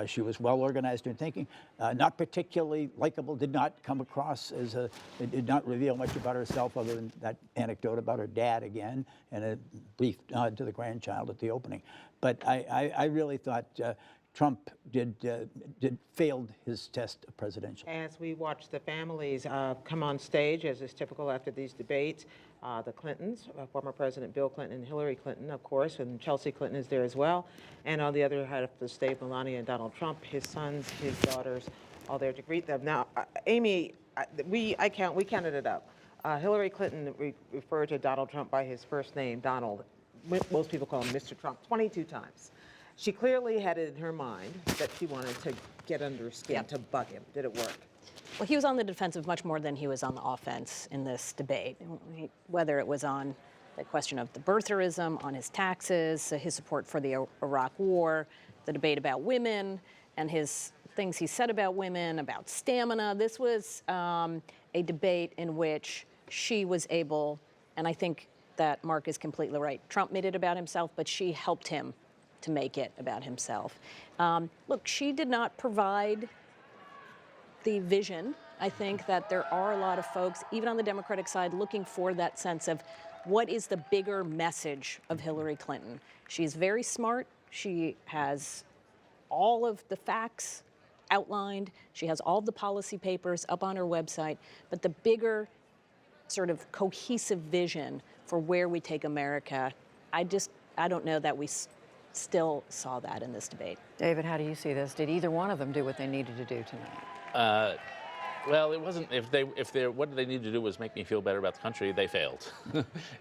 She was well organized in thinking. Not particularly likable. Did not come across as did not reveal much about herself other than that anecdote about her dad again and a brief nod to the grandchild at the opening. But I really thought Trump failed his test of presidential. As we watch the families come on stage, as is typical after these debates, the Clintons, former President Bill Clinton and Hillary Clinton, of course, and Chelsea Clinton is there as well. And on the other side of the stage, Melania and Donald Trump, his sons, his daughters, all there to greet them. Now, Amy, we counted it up. Hillary Clinton referred to Donald Trump by his first name, Donald. Most people call him Mr. Trump, 22 times. She clearly had it in her mind that she wanted to get under his skin, to bug him. Did it work? Well, he was on the defensive much more than he was on the offense in this debate, whether it was on the question of the birtherism, on his taxes, his support for the Iraq War, the debate about women, and his things he said about women, about stamina. This was a debate in which she was able, and I think that Mark is completely right. Trump made it about himself, but she helped him to make it about himself. Look, she did not provide the vision. I think that there are a lot of folks, even on the Democratic side, looking for that sense of what is the bigger message of Hillary Clinton. She's very smart. She has all of the facts outlined. She has all of the policy papers up on her website. But the bigger sort of cohesive vision for where we take America, I don't know that we still saw that in this debate. David, how do you see this? Did either one of them do what they needed to do tonight? Well, it wasn't. What they needed to do was make me feel better about the country. They failed.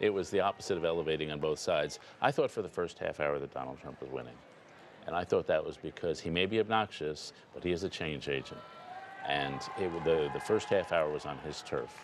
It was the opposite of elevating on both sides. I thought for the first half hour that Donald Trump was winning, and I thought that was because he may be obnoxious, but he is a change agent, and the first half hour was on his turf.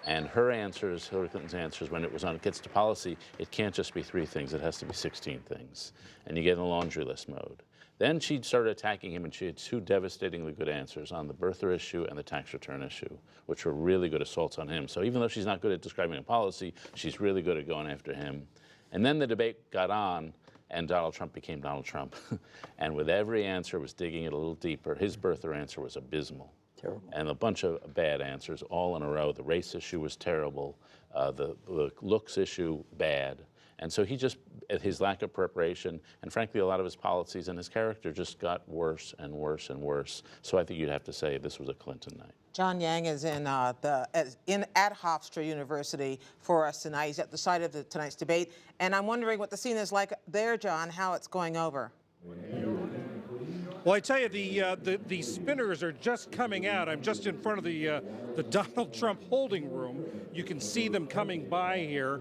And her answers, Hillary Clinton's answers, when it gets to policy, it can't just be 3 things. It has to be 16 things. And you get in a laundry list mode. Then she started attacking him, and she had 2 devastatingly good answers on the birther issue and the tax return issue, which were really good assaults on him. So even though she's not good at describing a policy, she's really good at going after him. And then the debate got on, and Donald Trump became Donald Trump. And with every answer was digging it a little deeper. His birther answer was abysmal. Terrible. And a bunch of bad answers all in a row. The race issue was terrible. The looks issue, bad. And so his lack of preparation, and frankly, a lot of his policies and his character just got worse and worse and worse. So I think you'd have to say this was a Clinton night. John Yang is at Hofstra University for us tonight. He's at the site of tonight's debate. And I'm wondering what the scene is like there, John, how it's going over. Well, I tell you, the spinners are just coming out. I'm just in front of the Donald Trump holding room. You can see them coming by here.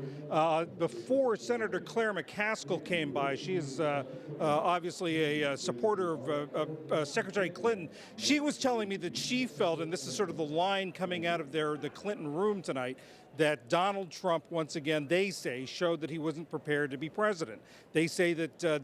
Before Senator Claire McCaskill came by, she is obviously a supporter of Secretary Clinton. She was telling me that she felt, and this is sort of the line coming out of the Clinton room tonight, that Donald Trump, once again, they say, showed that he wasn't prepared to be president. They say that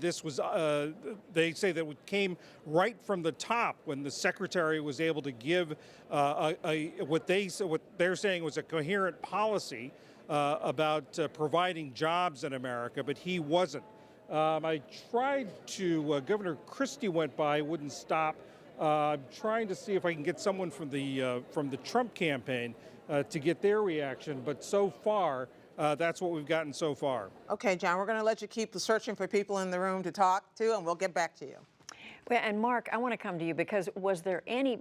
it came right from the top when the secretary was able to give what they're saying was a coherent policy about providing jobs in America, but he wasn't. I tried to, Governor Christie went by, wouldn't stop. I'm trying to see if I can get someone from the Trump campaign to get their reaction, but so far, that's what we've gotten so far. Okay, John, we're going to let you keep searching for people in the room to talk to, and we'll get back to you. Well, and Mark, I want to come to you because was there any,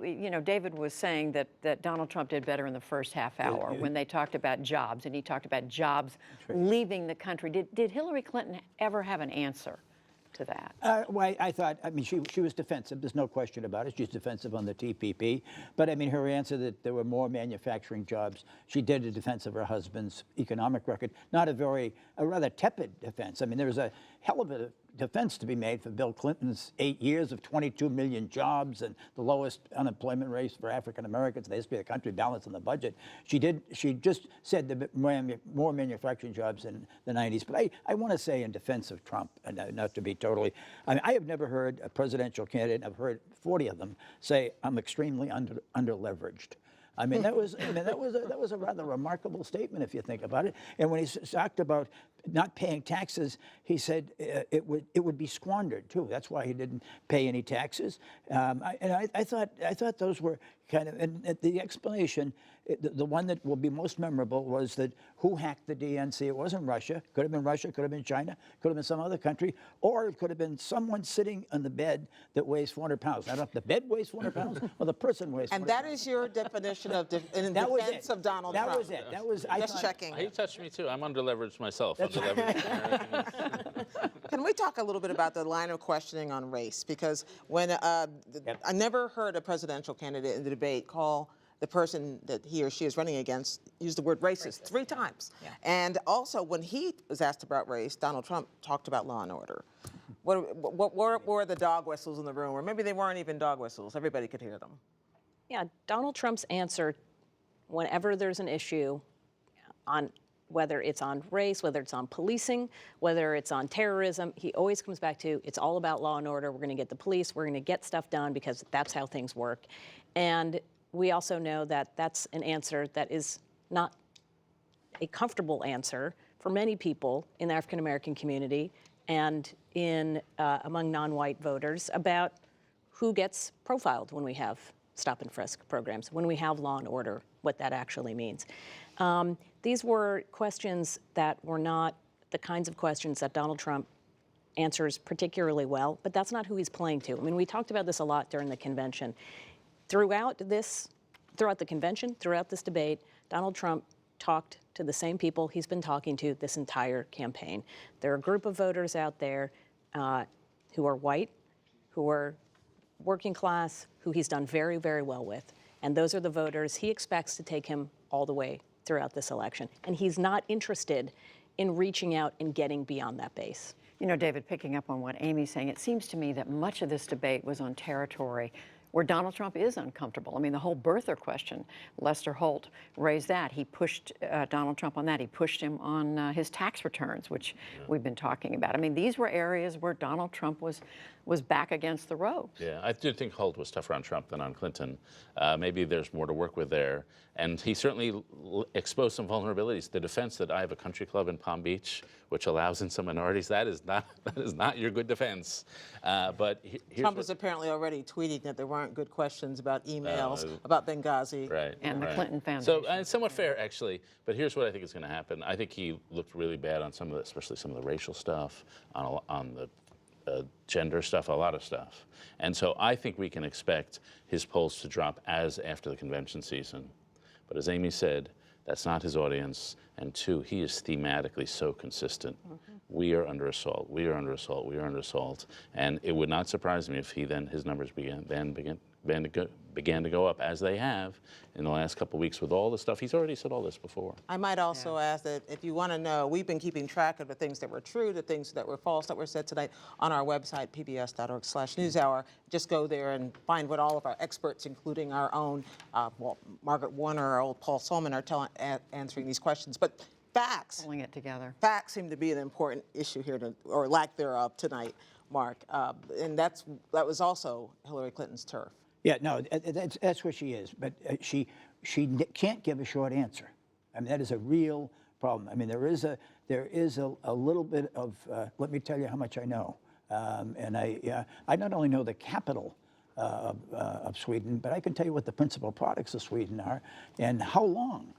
David was saying that Donald Trump did better in the first half hour when they talked about jobs, and he talked about jobs leaving the country. Did Hillary Clinton ever have an answer to that? Well, I mean, she was defensive. There's no question about it. She's defensive on the TPP. But I mean, her answer that there were more manufacturing jobs, she did a defense of her husband's economic record. Not a rather tepid defense. I mean, there was a hell of a defense to be made for Bill Clinton's 8 years of 22 million jobs and the lowest unemployment rate for African Americans in the history of the country, balance in the budget. She just said that more manufacturing jobs in the 90s. But I want to say in defense of Trump, and not to be totally, I mean, I have never heard a presidential candidate, I've heard 40 of them, say I'm extremely under-leveraged. I mean, that was a rather remarkable statement if you think about it. And when he talked about not paying taxes, he said it would be squandered too. That's why he didn't pay any taxes. I thought those were kind of, and the explanation, the one that will be most memorable was that who hacked the DNC? It wasn't Russia. Could have been Russia. Could have been China. Could have been some other country, or it could have been someone sitting on the bed that weighs 400 pounds. I don't know if the bed weighs 400 pounds or the person weighs 400 pounds. And that is your definition of in defense of Donald Trump. That was it. That was just checking. He touched me too. I'm under-leveraged myself. Can we talk a little bit about the line of questioning on race? Because when I never heard a presidential candidate in the debate call the person that he or she is running against use the word racist 3 times. Yeah. And also, when he was asked about race, Donald Trump talked about law and order. What were the dog whistles in the room? Or maybe they weren't even dog whistles. Everybody could hear them. Yeah, Donald Trump's answer, whenever there's an issue on whether it's on race, whether it's on policing, whether it's on terrorism, he always comes back to, it's all about law and order. We're going to get the police. We're going to get stuff done because that's how things work. And we also know that that's an answer that is not a comfortable answer for many people in the African American community and among non-white voters about who gets profiled when we have stop and frisk programs, when we have law and order, what that actually means. These were questions that were not the kinds of questions that Donald Trump answers particularly well, but that's not who he's playing to. I mean, we talked about this a lot during the convention. Throughout the convention, throughout this debate, Donald Trump talked to the same people he's been talking to this entire campaign. There are a group of voters out there who are white, who are working class, who he's done very, very well with. And those are the voters he expects to take him all the way throughout this election. And he's not interested in reaching out and getting beyond that base. You know, David, picking up on what Amy's saying, it seems to me that much of this debate was on territory where Donald Trump is uncomfortable. I mean, the whole birther question, Lester Holt raised that. He pushed Donald Trump on that. He pushed him on his tax returns, which we've been talking about. I mean, these were areas where Donald Trump was back against the ropes. Yeah, I do think Holt was tougher on Trump than on Clinton. Maybe there's more to work with there. And he certainly exposed some vulnerabilities. The defense that I have a country club in Palm Beach, which allows in some minorities, that is not your good defense. But Trump is apparently already tweeting that there weren't good questions about emails about Benghazi. Right. And the Clinton Foundation. So it's somewhat fair, actually. But here's what I think is going to happen. I think he looked really bad on some of the, especially some of the racial stuff, on the gender stuff, a lot of stuff. And so I think we can expect his polls to drop after the convention season. But as Amy said, that's not his audience. And 2, he is thematically so consistent. We are under assault. We are under assault. We are under assault. And it would not surprise me if his numbers began to go up, as they have in the last couple of weeks with all the stuff. He's already said all this before. I might also ask that if you want to know, we've been keeping track of the things that were true, the things that were false that were said tonight on our website, pbs.org/newshour. Just go there and find what all of our experts, including our own, Margaret Warner, our old Paul Solman, are answering these questions. But facts. Pulling it together. Facts seem to be an important issue here, or lack thereof, tonight, Mark. And that was also Hillary Clinton's turf. Yeah, no, that's where she is. But she can't give a short answer. I mean, that is a real problem. I mean, there is a little bit of let me tell you how much I know. And I not only know the capital of Sweden, but I can tell you what the principal products of Sweden are and how long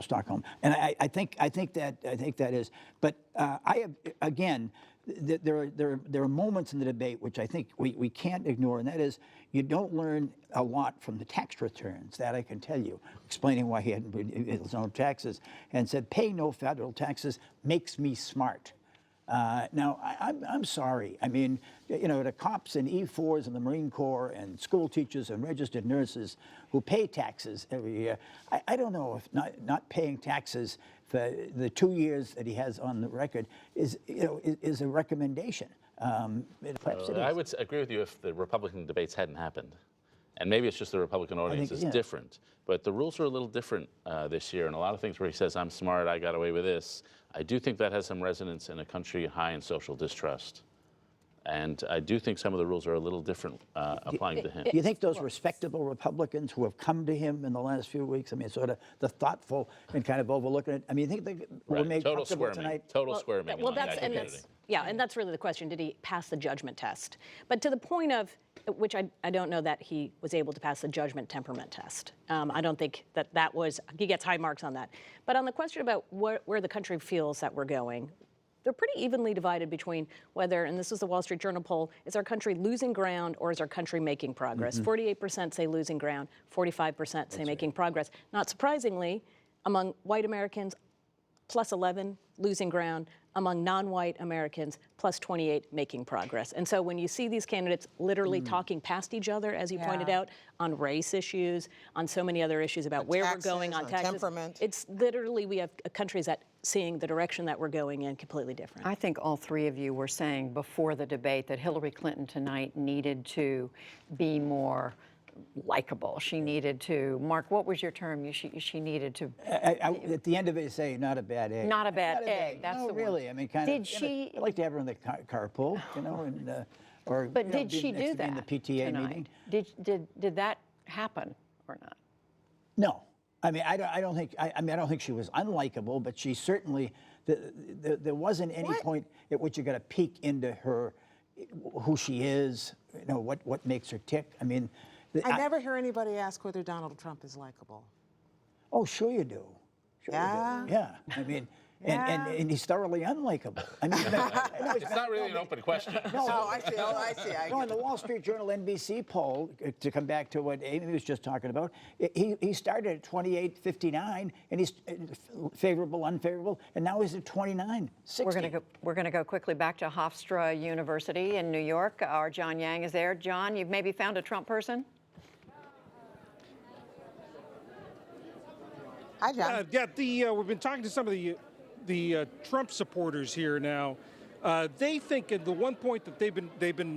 Stockholm. And I think that is. But I have again. There are moments in the debate which I think we can't ignore, and that is you don't learn a lot from the tax returns. That I can tell you, explaining why he hadn't paid his own taxes, and said pay no federal taxes makes me smart. Now, I'm sorry. I mean, the cops and E4s and the Marine Corps and school teachers and registered nurses who pay taxes every year, I don't know if not paying taxes for the 2 years that he has on the record is a recommendation. Perhaps it is. I would agree with you if the Republican debates hadn't happened. And maybe it's just the Republican audience is different. But the rules are a little different this year. And a lot of things where he says, I'm smart, I got away with this. I do think that has some resonance in a country high in social distrust. And I do think some of the rules are a little different applying to him. Do you think those respectable Republicans who have come to him in the last few weeks, I mean, sort of the thoughtful and kind of overlooking it, I mean, you think they were made comfortable tonight? Total square Well, that's really the question. Did he pass the judgment test? But to the point of, which I don't know that he was able to pass the judgment temperament test. I don't think that was, he gets high marks on that. But on the question about where the country feels that we're going, they're pretty evenly divided between whether, and this is the Wall Street Journal poll, is our country losing ground or is our country making progress? 48% say losing ground, 45% say making progress. Not surprisingly, among white Americans, plus 11 losing ground, among non-white Americans, plus 28 making progress. And so when you see these candidates literally talking past each other, as you pointed out, on race issues, on so many other issues about where we're going on taxes, temperament. it's literally, we have countries that seeing the direction that we're going in completely different. I think all three of you were saying before the debate that Hillary Clinton tonight needed to be more likable. She needed to, Mark, what was your term? She needed to. At the end of it, you say, not a bad egg. Not a bad egg. That's no, the really. one. I mean, kind did of. She? I'd like to have her in the carpool, and or. But did she do that in the PTA tonight? meeting? Did that happen or not? No. I mean, I don't think. I mean, I don't think she was unlikable, but she certainly. There wasn't any point at which you got to peek into her, who she is. What makes her tick. I mean. I never hear anybody ask whether Donald Trump is likable. Oh, sure you do. Sure Yeah? You do. Yeah. I mean, and he's thoroughly unlikable. I mean, It's not really an open question. No, I see. No, in the Wall Street Journal NBC poll, to come back to what Amy was just talking about, he started at 28.59, and he's favorable, unfavorable, and now he's at 29.60. We're going to go quickly back to Hofstra University in New York. Our John Yang is there. John, you've maybe found a Trump person? Hi, John. We've been talking to some of the Trump supporters here now. They think at the one point that they've been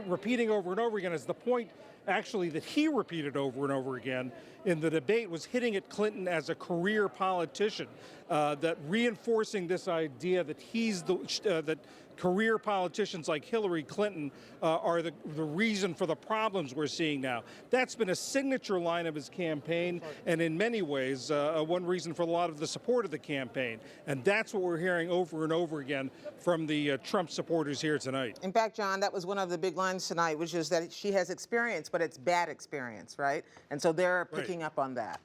repeating over and over again is the point actually that he repeated over and over again in the debate was hitting at Clinton as a career politician, that reinforcing this idea that he's that career politicians like Hillary Clinton are the reason for the problems we're seeing now. That's been a signature line of his campaign, and in many ways, one reason for a lot of the support of the campaign. And that's what we're hearing over and over again from the Trump supporters here tonight. In fact, John, that was one of the big lines tonight, which is that she has experience, but it's bad experience, right? And so they're picking up on that.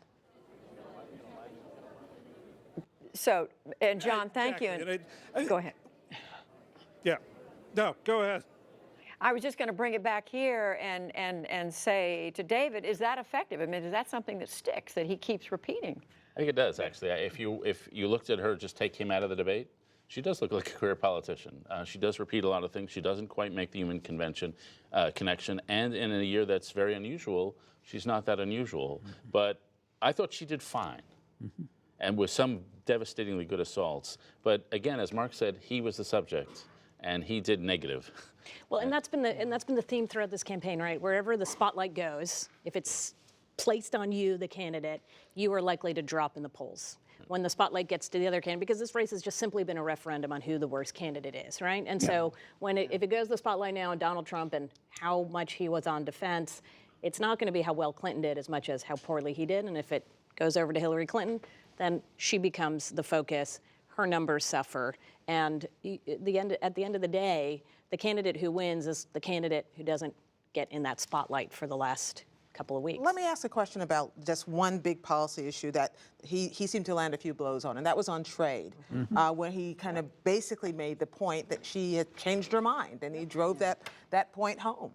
So, and John, thank you. And go ahead. Yeah. No, go ahead. I was just going to bring it back here and say to David, is that effective? I mean, is that something that sticks, that he keeps repeating? I think it does, actually. If you looked at her, just take him out of the debate, she does look like a career politician. She does repeat a lot of things. She doesn't quite make the human connection. And in a year that's very unusual, she's not that unusual. Mm-hmm. But I thought she did fine. Mm-hmm. And with some devastatingly good assaults. But again, as Mark said, he was the subject. And he did negative. Well, and that's been the theme throughout this campaign, right? Wherever the spotlight goes, if it's placed on you, the candidate, you are likely to drop in the polls. When the spotlight gets to the other candidate, because this race has just simply been a referendum on who the worst candidate is, right? And so if it goes to the spotlight now on Donald Trump and how much he was on defense, it's not going to be how well Clinton did as much as how poorly he did. And if it goes over to Hillary Clinton, then she becomes the focus. Her numbers suffer. And at the end of the day, the candidate who wins is the candidate who doesn't get in that spotlight for the last couple of weeks. Let me ask a question about just one big policy issue that he seemed to land a few blows on, and that was on trade, where he kind of basically made the point that she had changed her mind, and he drove that point home.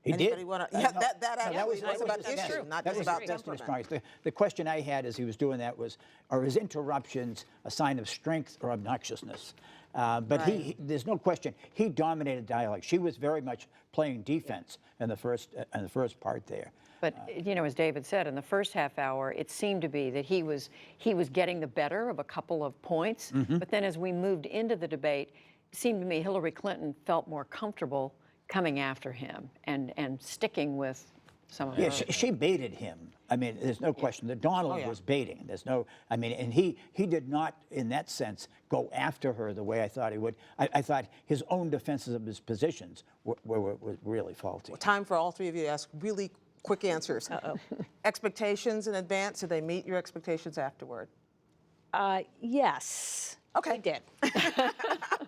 He Anybody did. wanna- No, yeah, that actually that was about his issue, stance. not That just was about his temperament. strength. The question I had as he was doing that was, are his interruptions a sign of strength or obnoxiousness? But there's no question, he dominated dialogue. She was very much playing defense in the first part there. But, you know, as David said, in the first half hour, it seemed to be that he was getting the better of a couple of points. But then as we moved into the debate, it seemed to me Hillary Clinton felt more comfortable coming after him and sticking with some of Yeah, her. she baited him. I mean, there's no question that Donald was baiting. There's no, I mean, and he did not, in that sense, go after her the way I thought he would. I thought his own defenses of his positions were really faulty. Time for all three of you to ask really quick answers. Expectations in advance, did they meet your expectations afterward? Yes. Okay. They did.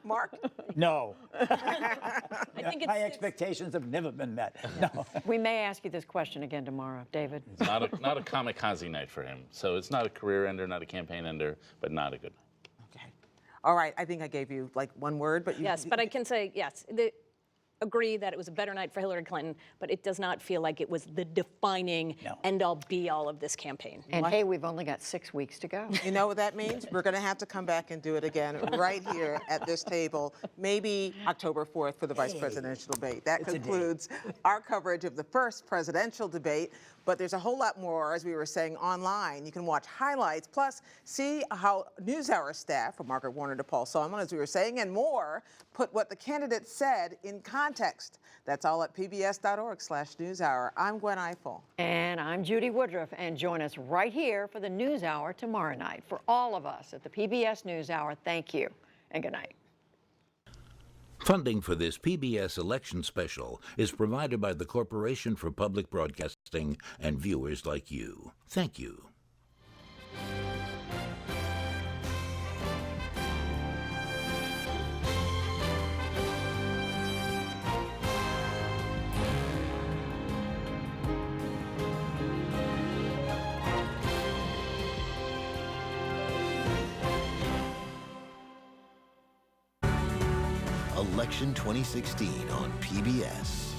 Mark? No. I think My expectations have never been met. No. We may ask you this question again tomorrow, David. It's not a kamikaze night for him. So it's not a career ender, not a campaign ender, but not a good night. Okay. All right, I think I gave you like one word, but you... Yes, but I can say, yes, agree that it was a better night for Hillary Clinton, but it does not feel like it was the defining end-all, be-all of this campaign. And hey, we've only got 6 weeks to go. You know what that means? We're going to have to come back and do it again right here at this table, maybe October 4th for the vice presidential debate. That concludes our coverage of the first presidential debate. But there's a whole lot more, as we were saying, online. You can watch highlights, plus see how NewsHour staff, from Margaret Warner to Paul Solomon, as we were saying, and more, put what the candidates said in context. That's all at pbs.org/newshour. I'm Gwen Ifill. And I'm Judy Woodruff, and join us right here for the NewsHour tomorrow night. For all of us at the PBS NewsHour, thank you and good night. Funding for this PBS election special is provided by the Corporation for Public Broadcasting and viewers like you. Thank you. Election 2016 on PBS.